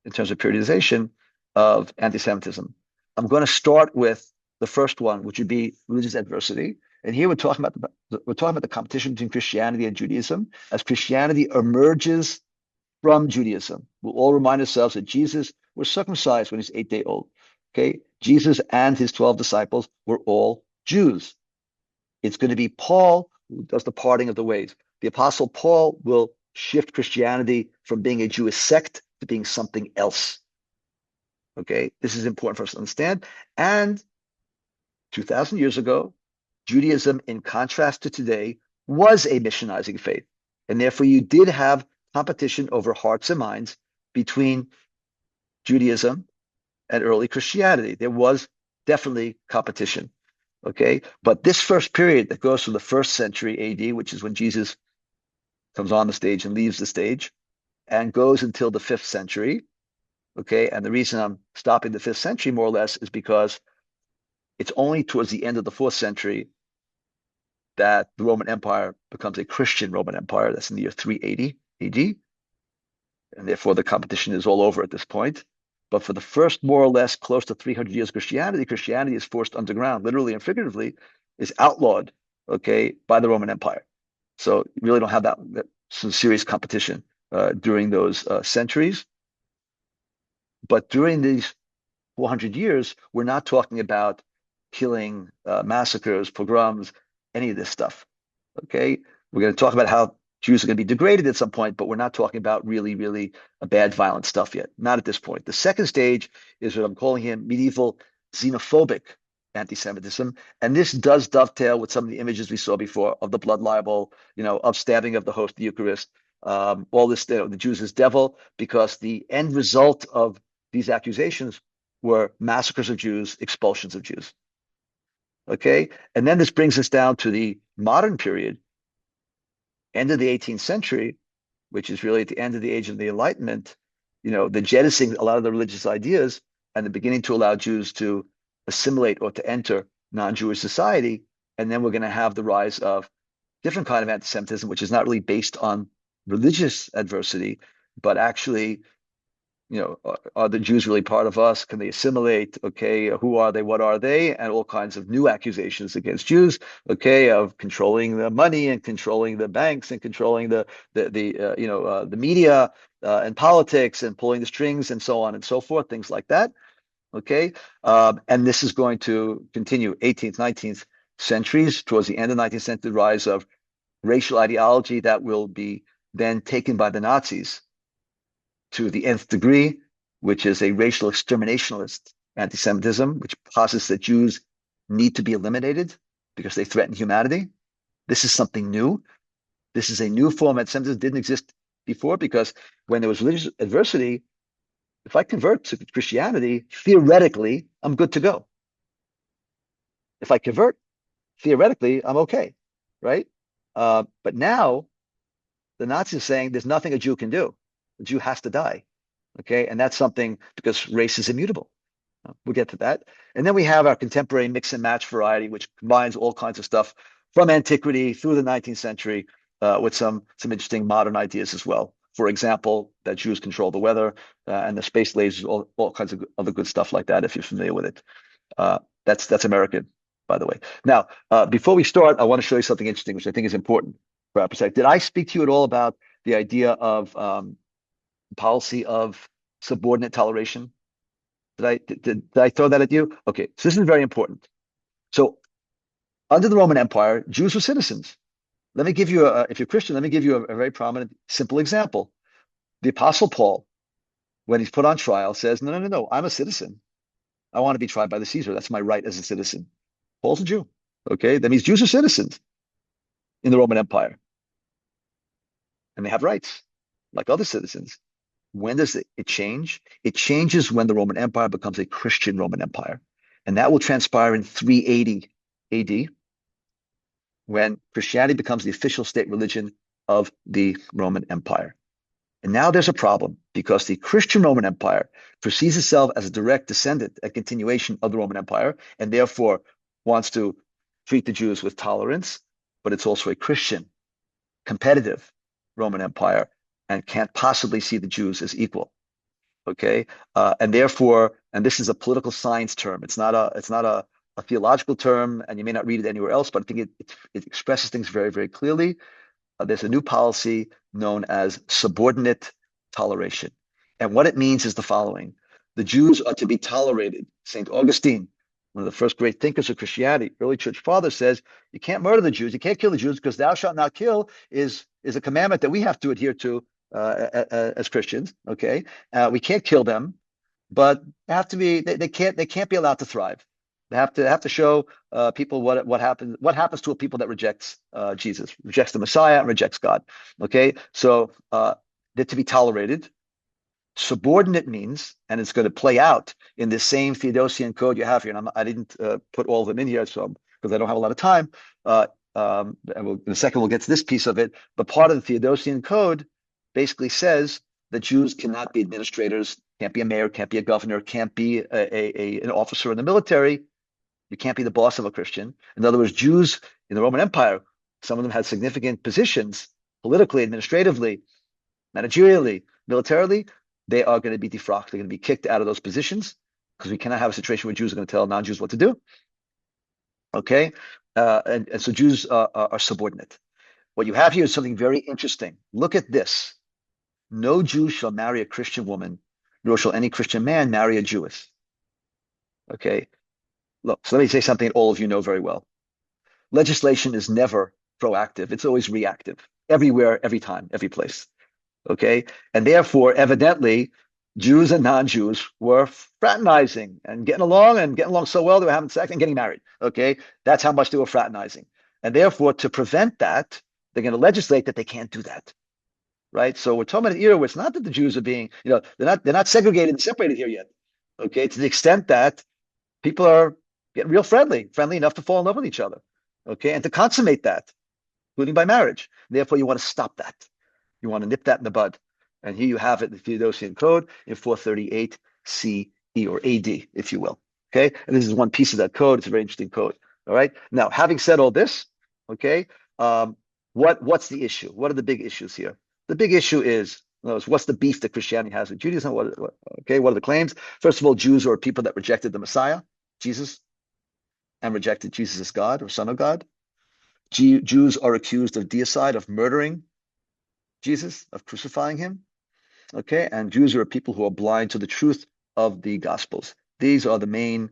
in terms of periodization of anti-Semitism. I'm going to start with the first one, which would be religious adversity. And here we're talking about the competition between Christianity and Judaism as Christianity emerges from Judaism. We'll all remind ourselves that Jesus was circumcised when he's 8 days old. Okay, Jesus and his 12 disciples were all Jews. It's going to be Paul who does the parting of the ways. The Apostle Paul will shift Christianity from being a Jewish sect to being something else. Okay, this is important for us to understand. And 2,000 years ago, Judaism, in contrast to today, was a missionizing faith. And therefore, you did have competition over hearts and minds between Judaism and early Christianity. There was definitely competition. Okay, but this first period that goes from the 1st century AD, which is when Jesus comes on the stage and leaves the stage, and goes until the 5th century. Okay, and the reason I'm stopping the 5th century more or less is because it's only towards the end of the 4th century that the Roman Empire becomes a Christian Roman Empire. That's in the year 380 AD. And therefore the competition is all over at this point. But for the first more or less close to 300 years of Christianity is forced underground, literally and figuratively, is outlawed, okay, by the Roman Empire. So you really don't have that some serious competition during those centuries. But during these 400 years, we're not talking about killing, massacres, pogroms, any of this stuff. Okay, we're going to talk about how Jews are going to be degraded at some point, but we're not talking about really, really bad, violent stuff yet. Not at this point. The second stage is what I'm calling here medieval xenophobic anti-Semitism, and this does dovetail with some of the images we saw before of the blood libel, of stabbing of the host, the Eucharist, all this, the Jews as devil, because the end result of these accusations were massacres of Jews, expulsions of Jews. Okay, and then this brings us down to the modern period, end of the 18th century, which is really at the end of the age of the Enlightenment, the jettisoning a lot of the religious ideas and the beginning to allow Jews to assimilate or to enter non-Jewish society. And then we're going to have the rise of different kind of anti-Semitism, which is not really based on religious adversity, but actually, are the Jews really part of us? Can they assimilate? Okay, who are they? What are they? And all kinds of new accusations against Jews. Okay, of controlling the money and controlling the banks and controlling the media and politics and pulling the strings and so on and so forth. Things like that. Okay, and this is going to continue 18th, 19th centuries. Towards the end of the 19th century, the rise of racial ideology that will be then taken by the Nazis to the nth degree, which is a racial exterminationist anti-Semitism, which posits that Jews need to be eliminated because they threaten humanity. This is something new. This is a new form of anti-Semitism. Didn't exist before, because when there was religious adversity, if I convert to Christianity, theoretically, I'm good to go. If I convert, theoretically, I'm okay, right? But now the Nazis are saying there's nothing a Jew can do. The Jew has to die. Okay, and that's something because race is immutable. We'll get to that. And then we have our contemporary mix and match variety, which combines all kinds of stuff from antiquity through the 19th century with some interesting modern ideas as well. For example, that Jews control the weather and the space lasers, all kinds of other good stuff like that, if you're familiar with it. That's American, by the way. Now, before we start, I want to show you something interesting, which I think is important for our perspective. Did I speak to you at all about the idea of policy of subordinate toleration? Did I throw that at you? Okay, so this is very important. So under the Roman Empire, Jews were citizens. Let me give you, if you're Christian, let me give you a very prominent, simple example. The Apostle Paul, when he's put on trial, says, no, I'm a citizen. I want to be tried by the Caesar. That's my right as a citizen. Paul's a Jew. Okay, that means Jews are citizens in the Roman Empire. And they have rights like other citizens. When does it change? It changes when the Roman Empire becomes a Christian Roman Empire. And that will transpire in 380 AD, when Christianity becomes the official state religion of the Roman Empire. And now there's a problem, because the Christian Roman Empire perceives itself as a direct descendant, a continuation of the Roman Empire, and therefore wants to treat the Jews with tolerance, but it's also a Christian, competitive Roman Empire, and can't possibly see the Jews as equal. Okay, and therefore, and this is a political science term. It's not a theological term, and you may not read it anywhere else, but I think it expresses things very, very clearly. There's a new policy known as subordinate toleration. And what it means is the following: the Jews are to be tolerated. St. Augustine, one of the first great thinkers of Christianity, early church father, says you can't murder the Jews, you can't kill the Jews, because thou shalt not kill is a commandment that we have to adhere to as Christians. Okay, we can't kill them, but they can't be allowed to thrive. They have to show people what happens to a people that rejects Jesus, rejects the Messiah, and rejects God. Okay, so they're to be tolerated. Subordinate means, and it's going to play out in the same Theodosian code you have here. And I didn't put all of them in here, so because I don't have a lot of time. In a second, we'll get to this piece of it. But part of the Theodosian code basically says that Jews cannot be administrators, can't be a mayor, can't be a governor, can't be an officer in the military. You can't be the boss of a Christian. In other words, Jews in the Roman Empire, some of them had significant positions politically, administratively, managerially, militarily. They are going to be defrocked. They're going to be kicked out of those positions because we cannot have a situation where Jews are going to tell non-Jews what to do. Okay, and so Jews are subordinate. What you have here is something very interesting. Look at this. No Jew shall marry a Christian woman, nor shall any Christian man marry a Jewess. Okay, look, so let me say something all of you know very well. Legislation is never proactive. It's always reactive. Everywhere, every time, every place. Okay, and therefore, evidently, Jews and non-Jews were fraternizing and getting along so well they were having sex and getting married. Okay, that's how much they were fraternizing. And therefore, to prevent that, they're going to legislate that they can't do that. Right? So we're talking about an era where it's not that the Jews are being, they're not segregated and separated here yet. Okay, to the extent that people are getting real friendly enough to fall in love with each other. Okay, and to consummate that, including by marriage. Therefore, you want to stop that. You want to nip that in the bud. And here you have it, the Theodosian Code in 438 CE or AD, if you will. Okay, and this is one piece of that code. It's a very interesting code. All right. Now, having said all this, okay, what's the issue? What are the big issues here? The big issue is, what's the beef that Christianity has with Judaism? What are the claims? First of all, Jews are people that rejected the Messiah, Jesus, and rejected Jesus as God or Son of God. Jews are accused of deicide, of murdering Jesus, of crucifying him. Okay, and Jews are people who are blind to the truth of the Gospels. These are the main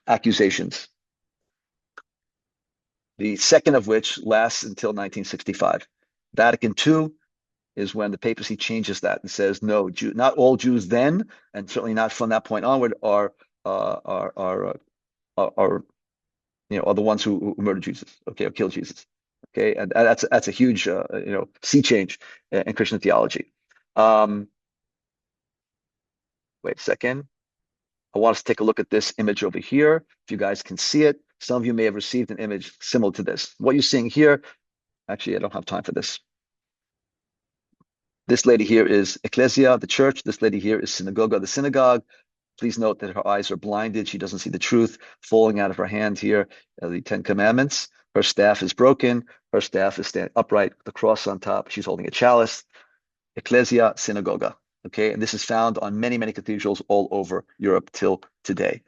accusations. The second of which lasts until 1965. Vatican II is when the papacy changes that and says, no, not all Jews then, and certainly not from that point onward, are the ones who murdered Jesus, okay, or killed Jesus. Okay, and that's a huge sea change in Christian theology. Wait a second. I want us to take a look at this image over here. If you guys can see it, some of you may have received an image similar to this. What you're seeing here, actually, I don't have time for this. This lady here is ecclesia, the church. This lady here is synagoga, the synagogue. Please note that her eyes are blinded. She doesn't see the truth. Falling out of her hand here, the Ten Commandments. Her staff is broken. Her staff is standing upright with the cross on top. She's holding a chalice. Ecclesia, synagoga. Okay, and this is found on many, many cathedrals all over Europe till today.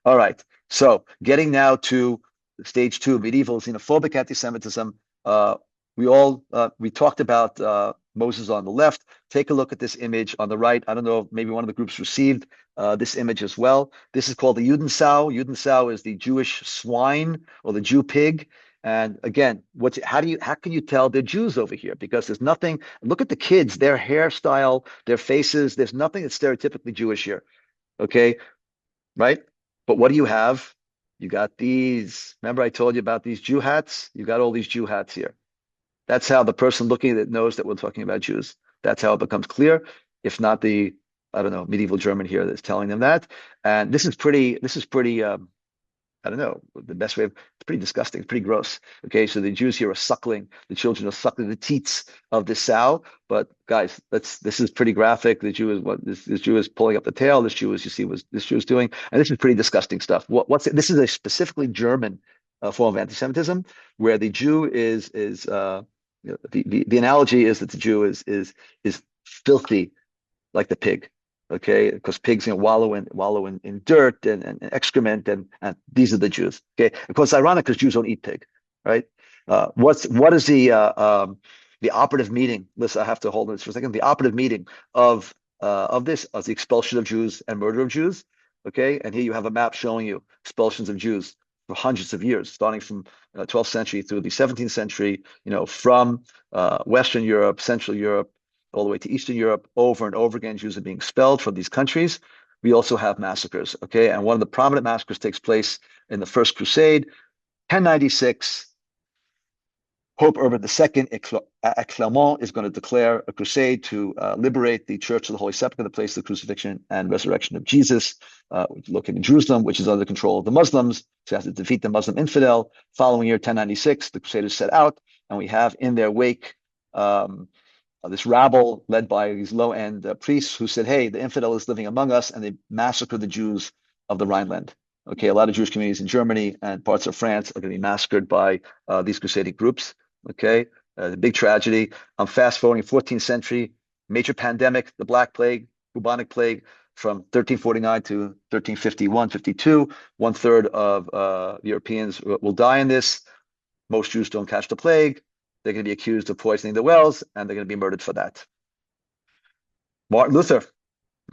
All right, so getting now to stage 2, medieval xenophobic anti-Semitism. We talked about Moses on the left. Take a look at this image on the right. I don't know if maybe one of the groups received this image as well. This is called the Judensau. Judensau is the Jewish swine or the Jew pig. And again, how can you tell they're Jews over here? Because there's nothing. Look at the kids, their hairstyle, their faces. There's nothing that's stereotypically Jewish here. Okay, right? But what do you have? You got these. Remember, I told you about these Jew hats. You got all these Jew hats here. That's how the person looking at it knows that we're talking about Jews. That's how it becomes clear. If not the, I don't know, medieval German here that's telling them that. And this is pretty. I don't know the best way. It's pretty disgusting. It's pretty gross. Okay, so the Jews here are suckling. The children are suckling the teats of this sow. But guys, this is pretty graphic. The Jew is this Jew is pulling up the tail. This Jew is, you see what this Jew is doing, and this is pretty disgusting stuff. This is a specifically German form of anti-Semitism, where the Jew is the analogy is that the Jew is filthy like the pig. Okay, because pigs wallow in dirt and excrement, and these are the Jews. Okay, of course, it's ironic because Jews don't eat pig, right? What is the operative meaning? Listen, I have to hold this for a second. The operative meaning of this as the expulsion of Jews and murder of Jews. Okay, and here you have a map showing you expulsions of Jews for hundreds of years, starting from 12th century through the 17th century. From Western Europe, Central Europe, all the way to Eastern Europe, over and over again, Jews are being expelled from these countries. We also have massacres. Okay, and one of the prominent massacres takes place in the First Crusade, 1096. Pope Urban II at Clermont is going to declare a crusade to liberate the Church of the Holy Sepulchre, the place of the crucifixion and resurrection of Jesus, located in Jerusalem, which is under control of the Muslims. So has to defeat the Muslim infidel. Following year, 1096, the Crusaders set out, and we have in their wake this rabble led by these low-end priests who said, hey, the infidel is living among us, and they massacred the Jews of the Rhineland. Okay, a lot of Jewish communities in Germany and parts of France are going to be massacred by these crusading groups. Okay, the big tragedy. I'm fast forwarding 14th century, major pandemic, the Black Plague, bubonic plague, from 1349 to 1351, 52. 1/3 of Europeans will die in this. Most Jews don't catch the plague. They're going to be accused of poisoning the wells, and they're going to be murdered for that. Martin Luther.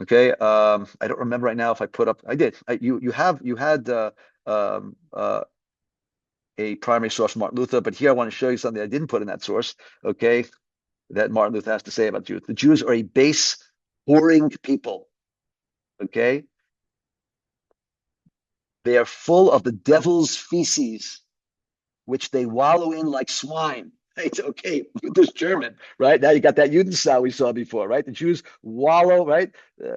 Okay, I don't remember right now if I put up. I did. You had a primary source from Martin Luther, but here I want to show you something I didn't put in that source. Okay, that Martin Luther has to say about Jews. The Jews are a base, whoring people. Okay, they are full of the devil's feces, which they wallow in like swine. Right? Okay, this German, right? Now you got that Judenstyle we saw before, right? The Jews wallow, right?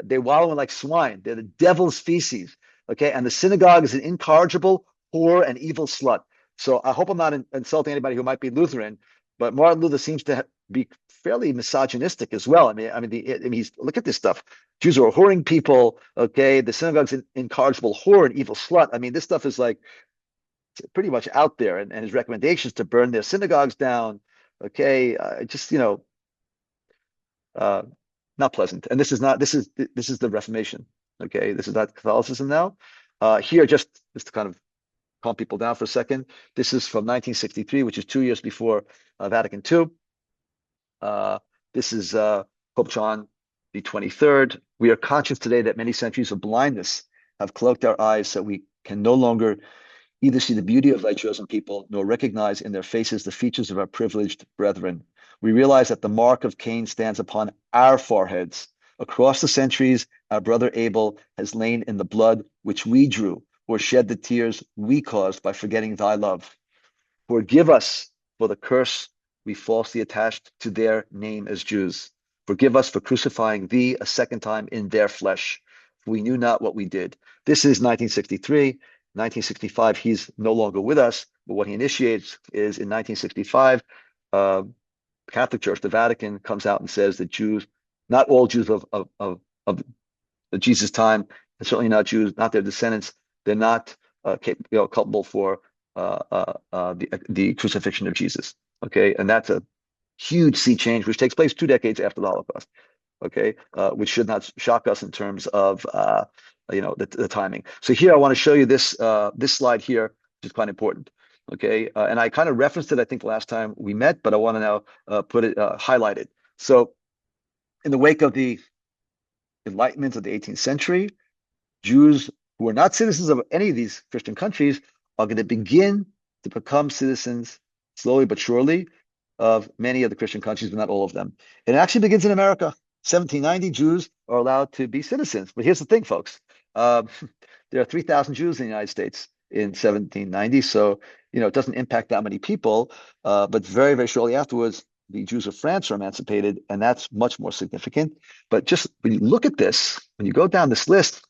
They wallow in like swine. They're the devil's feces. Okay, and the synagogue is an incorrigible whore and evil slut. So I hope I'm not insulting anybody who might be Lutheran, but Martin Luther seems to be fairly misogynistic as well. I mean, he's look at this stuff. Jews are whoring people. Okay, the synagogue's an incorrigible whore and evil slut. I mean, this stuff is like pretty much out there, and his recommendations to burn their synagogues down. Okay, just not pleasant. And this is the Reformation. Okay, this is not Catholicism now. Here, just to kind of calm people down for a second. This is from 1963, which is 2 years before Vatican II. This is Pope John the 23rd. We are conscious today that many centuries of blindness have cloaked our eyes, so we can no longer either see the beauty of thy chosen people, nor recognize in their faces the features of our privileged brethren. We realize that the mark of Cain stands upon our foreheads. Across the centuries, our brother Abel has lain in the blood which we drew, or shed the tears we caused by forgetting thy love. Forgive us for the curse we falsely attached to their name as Jews. Forgive us for crucifying thee a second time in their flesh. We knew not what we did. This is 1963. 1965, he's no longer with us, but what he initiates is in 1965, Catholic Church, the Vatican, comes out and says that Jews, not all Jews of Jesus' time, and certainly not Jews, not their descendants, they're not culpable for the crucifixion of Jesus. Okay, and that's a huge sea change, which takes place 2 decades after the Holocaust. Okay, which should not shock us in terms of the timing. So here I want to show you this slide here, which is quite important. Okay, and I kind of referenced it, I think, last time we met, but I want to now put it highlighted. So in the wake of the Enlightenment of the 18th century, Jews who are not citizens of any of these Christian countries are going to begin to become citizens slowly but surely of many of the Christian countries, but not all of them. It actually begins in America. 1790, Jews are allowed to be citizens. But here's the thing, folks. There are 3,000 Jews in the United States in 1790, so it doesn't impact that many people. But very, very shortly afterwards, the Jews of France are emancipated, and that's much more significant. But just when you look at this, when you go down this list,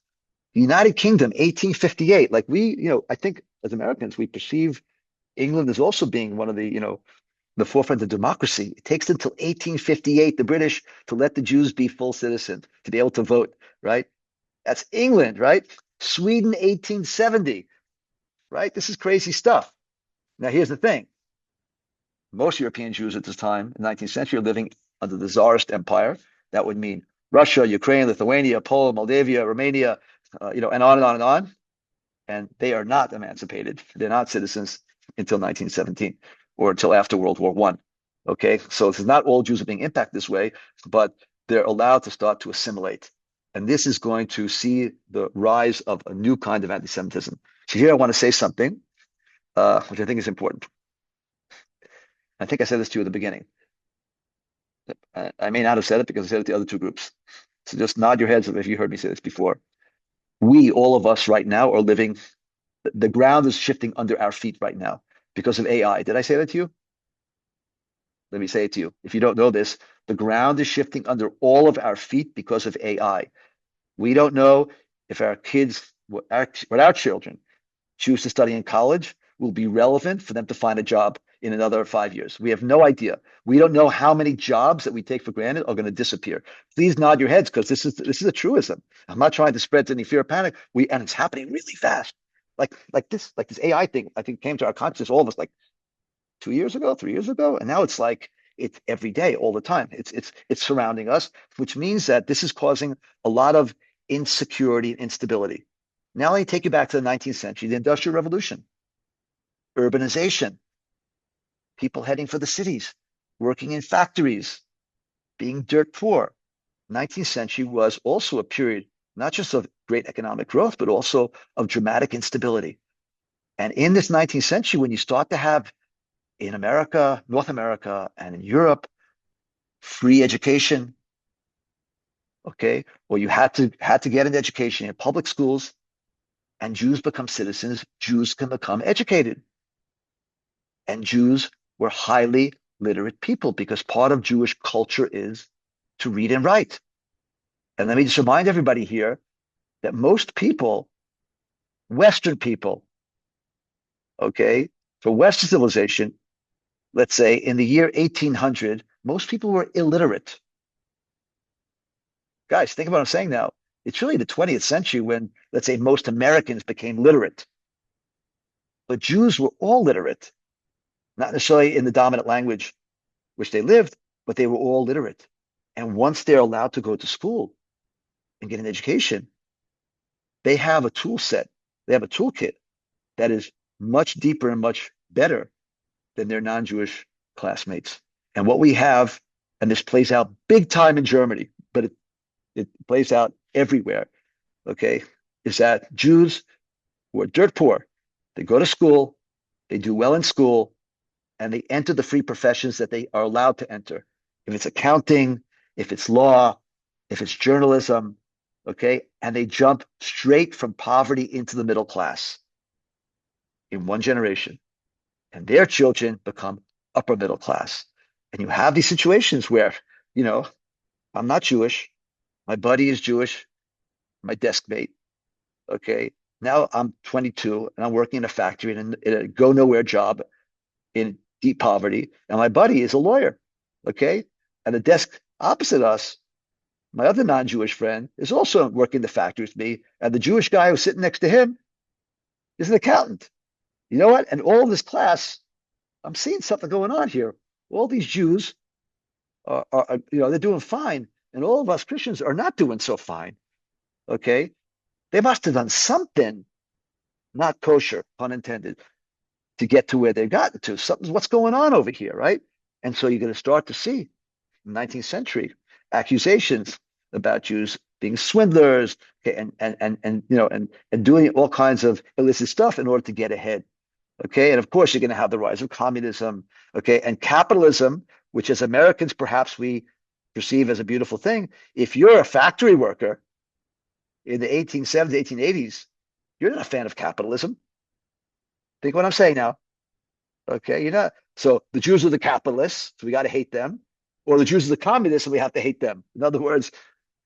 the United Kingdom, 1858, like I think as Americans, we perceive England as also being one of the forefront of democracy. It takes until 1858, the British, to let the Jews be full citizens, to be able to vote, right? That's England, right? Sweden, 1870, right? This is crazy stuff. Now, here's the thing. Most European Jews at this time, in the 19th century, are living under the Tsarist Empire. That would mean Russia, Ukraine, Lithuania, Poland, Moldavia, Romania, and on and on and on. And they are not emancipated. They're not citizens until 1917 or until after World War I. Okay, so it's not all Jews are being impacted this way, but they're allowed to start to assimilate. And this is going to see the rise of a new kind of anti-Semitism. So here I want to say something, which I think is important. I think I said this to you at the beginning. I may not have said it because I said it to the other two groups. So just nod your heads if you heard me say this before. We, all of us right now, are living, the ground is shifting under our feet right now because of AI. Did I say that to you? Let me say it to you. If you don't know this, the ground is shifting under all of our feet because of AI. We don't know if our kids, what our children choose to study in college will be relevant for them to find a job in another 5 years. We have no idea. We don't know how many jobs that we take for granted are going to disappear. Please nod your heads because this is a truism. I'm not trying to spread any fear or panic. And it's happening really fast. Like this AI thing, I think came to our consciousness all of us like 2 years ago, 3 years ago, and now it's like it's every day, all the time. It's surrounding us, which means that this is causing a lot of insecurity and instability. Now let me take you back to the 19th century, the Industrial Revolution, urbanization, people heading for the cities, working in factories, being dirt poor. 19th century was also a period not just of great economic growth, but also of dramatic instability. And in this 19th century, when you start to have in America, North America, and in Europe, free education, okay, or you had to get an education in public schools, and Jews become citizens, Jews can become educated. And Jews were highly literate people because part of Jewish culture is to read and write. And let me just remind everybody here that most people, Western people, okay, for Western civilization, let's say in the year 1800, most people were illiterate. Guys, think about what I'm saying now. It's really the 20th century when, let's say, most Americans became literate. But Jews were all literate, not necessarily in the dominant language which they lived, but they were all literate. And once they're allowed to go to school and get an education, they have a tool set, they have a toolkit that is much deeper and much better than their non-Jewish classmates. And what we have, and this plays out big time in Germany, but it plays out everywhere, okay, is that Jews who are dirt poor, they go to school, they do well in school, and they enter the free professions that they are allowed to enter. If it's accounting, if it's law, if it's journalism, okay, and they jump straight from poverty into the middle class in one generation. And their children become upper middle class. And you have these situations where, I'm not Jewish, my buddy is Jewish, my desk mate, okay? Now I'm 22 and I'm working in a factory in a go nowhere job in deep poverty, and my buddy is a lawyer, okay? And the desk opposite us, my other non-Jewish friend is also working in the factory with me, and the Jewish guy who's sitting next to him is an accountant. You know what? And all of this class, I'm seeing something going on here. All these Jews are they're doing fine, and all of us Christians are not doing so fine, okay? They must have done something not kosher, pun intended, to get to where they've gotten to. What's going on over here, right? And so you're going to start to see in the 19th century accusations about Jews being swindlers, okay, and doing all kinds of illicit stuff in order to get ahead. Okay, and of course you're going to have the rise of communism, okay, and capitalism, which as Americans perhaps we perceive as a beautiful thing. If you're a factory worker in the 1870s, 1880s, you're not a fan of capitalism. Think what I'm saying now. Okay, you're not. So the Jews are the capitalists, so we got to hate them, or the Jews are the communists, and we have to hate them. In other words,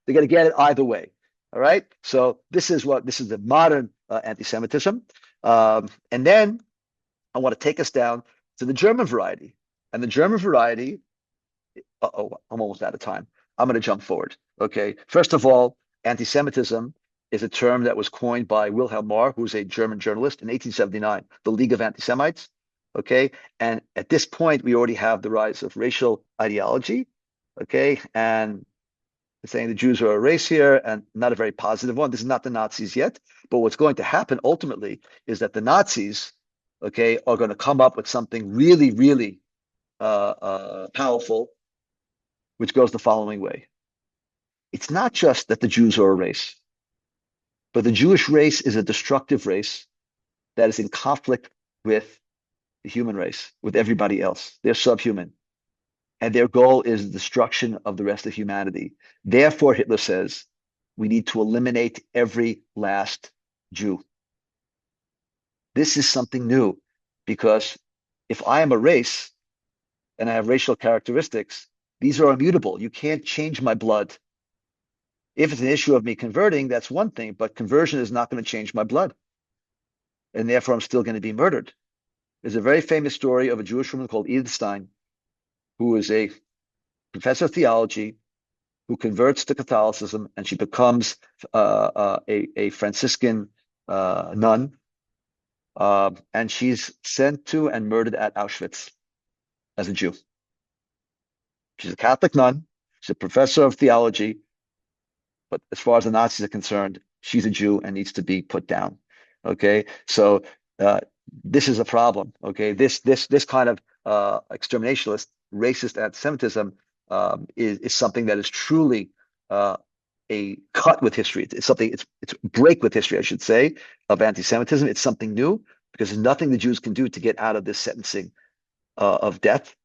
they're going to get it either way. All right. So this is the modern anti-Semitism, and then I want to take us down to the German variety. And the German variety, I'm almost out of time. I'm going to jump forward. Okay. First of all, anti-Semitism is a term that was coined by Wilhelm Marr, who's a German journalist in 1879, the League of Anti-Semites. Okay. And at this point, we already have the rise of racial ideology. Okay. And saying the Jews are a race here, and not a very positive one. This is not the Nazis yet, but what's going to happen ultimately is that the Nazis, okay, are going to come up with something really, really powerful, which goes the following way. It's not just that the Jews are a race, but the Jewish race is a destructive race that is in conflict with the human race, with everybody else. They're subhuman. And their goal is the destruction of the rest of humanity. Therefore, Hitler says, we need to eliminate every last Jew. This is something new, because if I am a race and I have racial characteristics, these are immutable. You can't change my blood. If it's an issue of me converting, that's one thing, but conversion is not going to change my blood. And therefore, I'm still going to be murdered. There's a very famous story of a Jewish woman called Edith Stein, who is a professor of theology, who converts to Catholicism, and she becomes a Franciscan nun. And she's sent to and murdered at Auschwitz as a Jew. She's a Catholic nun. She's a professor of theology. But as far as the Nazis are concerned, she's a Jew and needs to be put down. Okay, so this is a problem. Okay, this kind of exterminationist, racist anti-Semitism is something that is truly a cut with history. It's something. It's break with history, I should say, of anti-Semitism. It's something new because there's nothing the Jews can do to get out of this sentencing of death.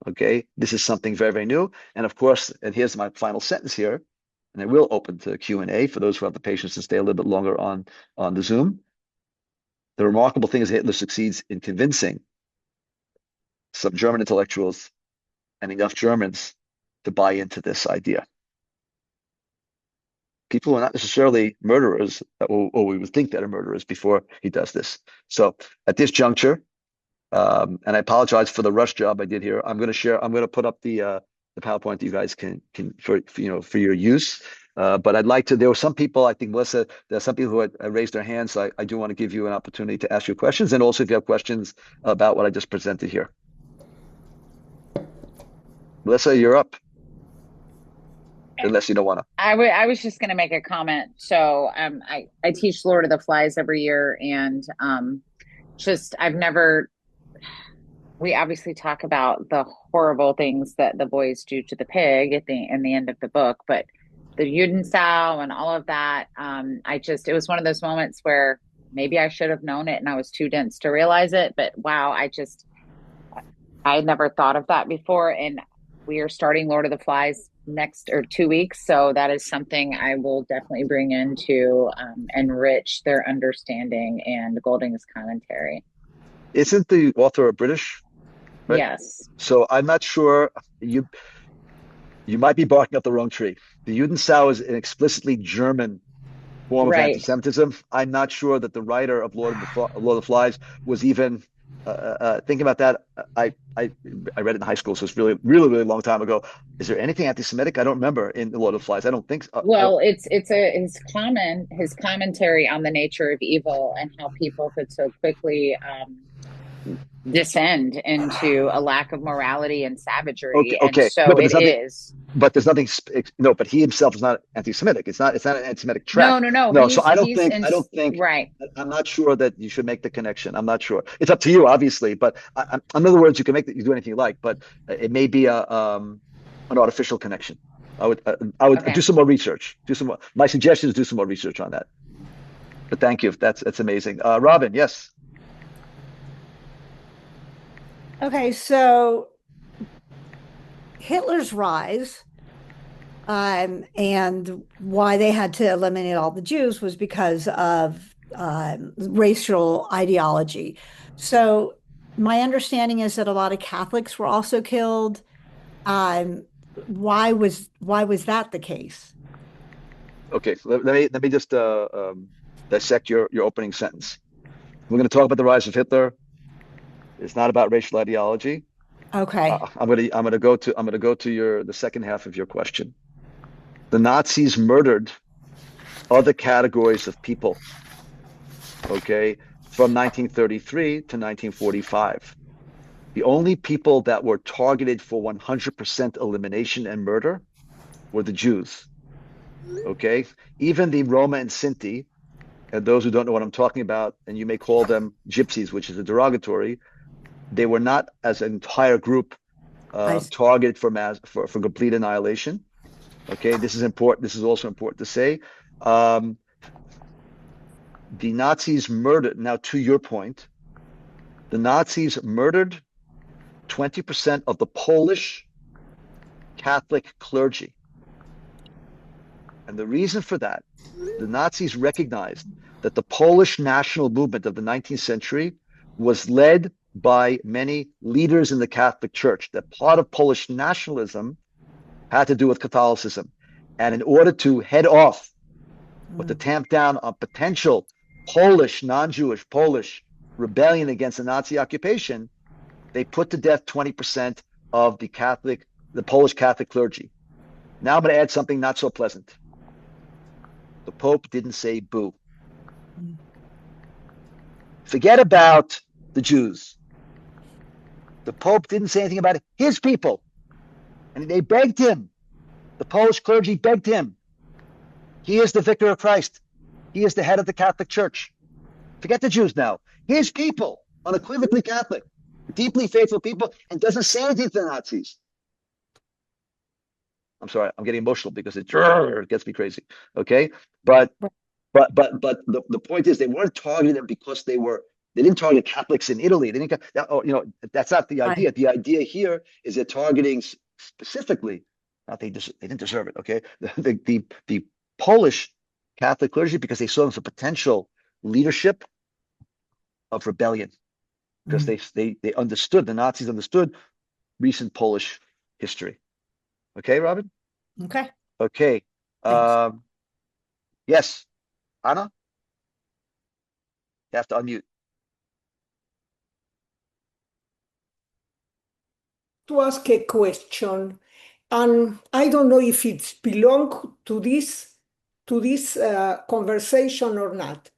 Okay, this is something very, very new. And of course, and here's my final sentence here, and I will open to Q&A for those who have the patience to stay a little bit longer on the Zoom. The remarkable thing is Hitler succeeds in convincing some German intellectuals and enough Germans to buy into this idea. People are not necessarily murderers, or we would think that are murderers before he does this. So at this juncture, and I apologize for the rush job I did here. I'm going to put up the PowerPoint that you guys can for your use. But I'd like to. There were some people, I think, Melissa. There are some people who had raised their hands. So I do want to give you an opportunity to ask your questions, and also if you have questions about what I just presented here. Melissa, you're up. Unless you don't want to. I was just going to make a comment. So I teach Lord of the Flies every year, and we obviously talk about the horrible things that the boys do to the pig in the end of the book, but the Judenstau and all of that, it was one of those moments where maybe I should have known it and I was too dense to realize it, but wow, I had never thought of that before. And we are starting Lord of the Flies next or 2 weeks. So that is something I will definitely bring in to enrich their understanding and Golding's commentary. Isn't the author British? Right? Yes. So I'm not sure. You might be barking up the wrong tree. The Judenstau is an explicitly German form of anti-Semitism. I'm not sure that the writer of Lord of the Flies was even thinking about that. I read it in high school, so it's really, really, really long time ago. Is there anything anti-Semitic? I don't remember in the Lord of the Flies. I don't think so. Well, it's his commentary on the nature of evil and how people could so quickly descend into a lack of morality and savagery. Okay. And so no, it is. But there's nothing. No, but he himself is not anti-Semitic. It's not an anti-Semitic track. No. So I don't think. Right. I'm not sure that you should make the connection. I'm not sure. It's up to you, obviously. But in other words, you can you do anything you like. But it may be an artificial connection. I would do some more research. My suggestion is do some more research on that. But thank you. That's amazing. Robin, yes. Okay, so Hitler's rise and why they had to eliminate all the Jews was because of racial ideology. So my understanding is that a lot of Catholics were also killed. Why was that the case? Okay, let me just dissect your opening sentence. We're going to talk about the rise of Hitler. It's not about racial ideology. Okay. I'm gonna go to the second half of your question. The Nazis murdered other categories of people. Okay, from 1933 to 1945. The only people that were targeted for 100% elimination and murder were the Jews. Okay, even the Roma and Sinti, and those who don't know what I'm talking about, and you may call them gypsies, which is a derogatory, they were not as an entire group targeted for complete annihilation. Okay, this is important. This is also important to say. The Nazis murdered, now to your point, the Nazis murdered 20% of the Polish Catholic clergy. And the reason for that, the Nazis recognized that the Polish national movement of the 19th century was led by many leaders in the Catholic Church, that part of Polish nationalism had to do with Catholicism. And in order to head off or to tamp down on potential Polish, non-Jewish, Polish rebellion against the Nazi occupation, they put to death 20% of the Polish Catholic clergy. Now I'm going to add something not so pleasant. The Pope didn't say boo. Forget about the Jews. The Pope didn't say anything about his people. And they begged him. The Polish clergy begged him. He is the vicar of Christ. He is the head of the Catholic Church. Forget the Jews now. His people, unequivocally Catholic, deeply faithful people, and doesn't say anything to the Nazis. I'm sorry, I'm getting emotional because it gets me crazy. Okay, but the point is, they weren't targeting them because they didn't target Catholics in Italy. They didn't, that's not the idea. The idea here is they're targeting specifically. Not they didn't deserve it. Okay, the Polish Catholic clergy, because they saw them as a potential leadership of rebellion, because they understood, the Nazis understood recent Polish history. Okay, Robin? Okay. Okay. Yes. Anna? You have to unmute. To ask a question, and I don't know if it belongs to this conversation or not.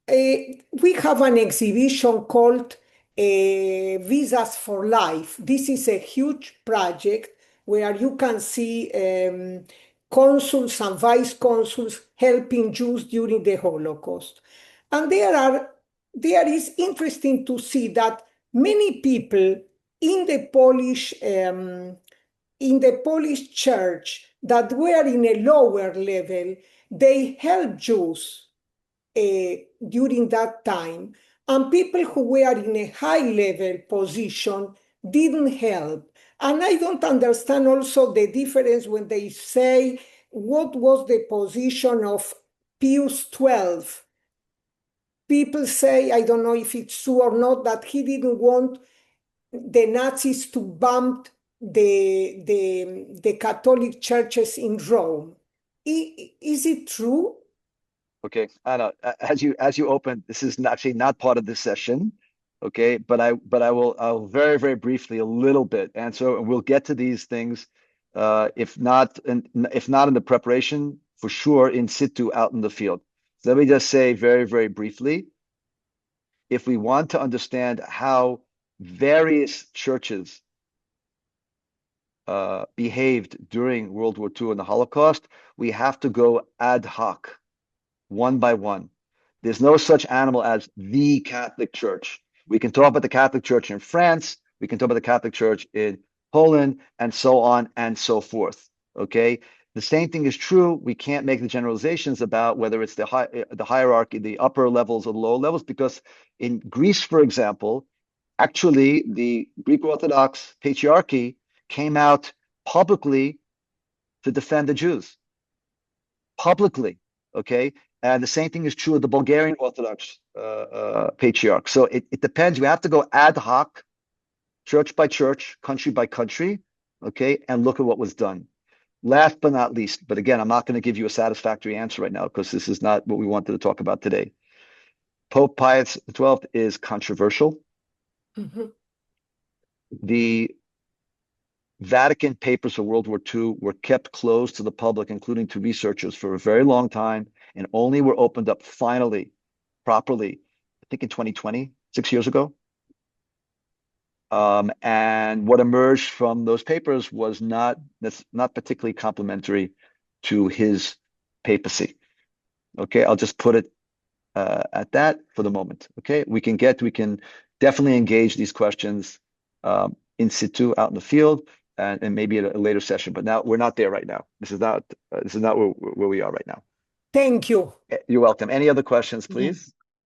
We have an exhibition called Visas for Life. This is a huge project where you can see consuls and vice consuls helping Jews during the Holocaust. And there is interesting to see that many people in the Polish church that were in a lower level, they helped Jews during that time, and people who were in a high level position didn't help. And I don't understand also the difference when they say what was the position of Pius XII. People say, I don't know if it's true or not, that he didn't want the Nazis to bomb the Catholic churches in Rome. Is it true? Okay, Anna, as you open, this is actually not part of this session. Okay, but I'll very, very briefly, a little bit answer, and we'll get to these things, if not in the preparation, for sure in situ out in the field. So let me just say very, very briefly, if we want to understand how various churches behaved during World War II and the Holocaust, we have to go ad hoc, one by one. There's no such animal as the Catholic Church. We can talk about the Catholic Church in France, we can talk about the Catholic Church in Poland, and so on and so forth. Okay, the same thing is true. We can't make the generalizations about whether it's the hierarchy, the upper levels or the lower levels, because in Greece, for example, actually the Greek Orthodox Patriarchy came out publicly to defend the Jews. Publicly, okay? And the same thing is true of the Bulgarian Orthodox Patriarch. So it depends. You have to go ad hoc, church by church, country by country, okay, and look at what was done. Last but not least, but again, I'm not going to give you a satisfactory answer right now because this is not what we wanted to talk about today. Pope Pius XII is controversial. The Vatican papers of World War II were kept closed to the public, including to researchers, for a very long time, and only were opened up finally, properly, I think in 2020, 6 years ago. And what emerged from those papers was that's not particularly complementary to his papacy. Okay, I'll just put it at that for the moment. Okay, we can definitely engage these questions in situ out in the field and maybe at a later session. But now we're not there right now. This is not where we are right now. Thank you. You're welcome. Any other questions, please?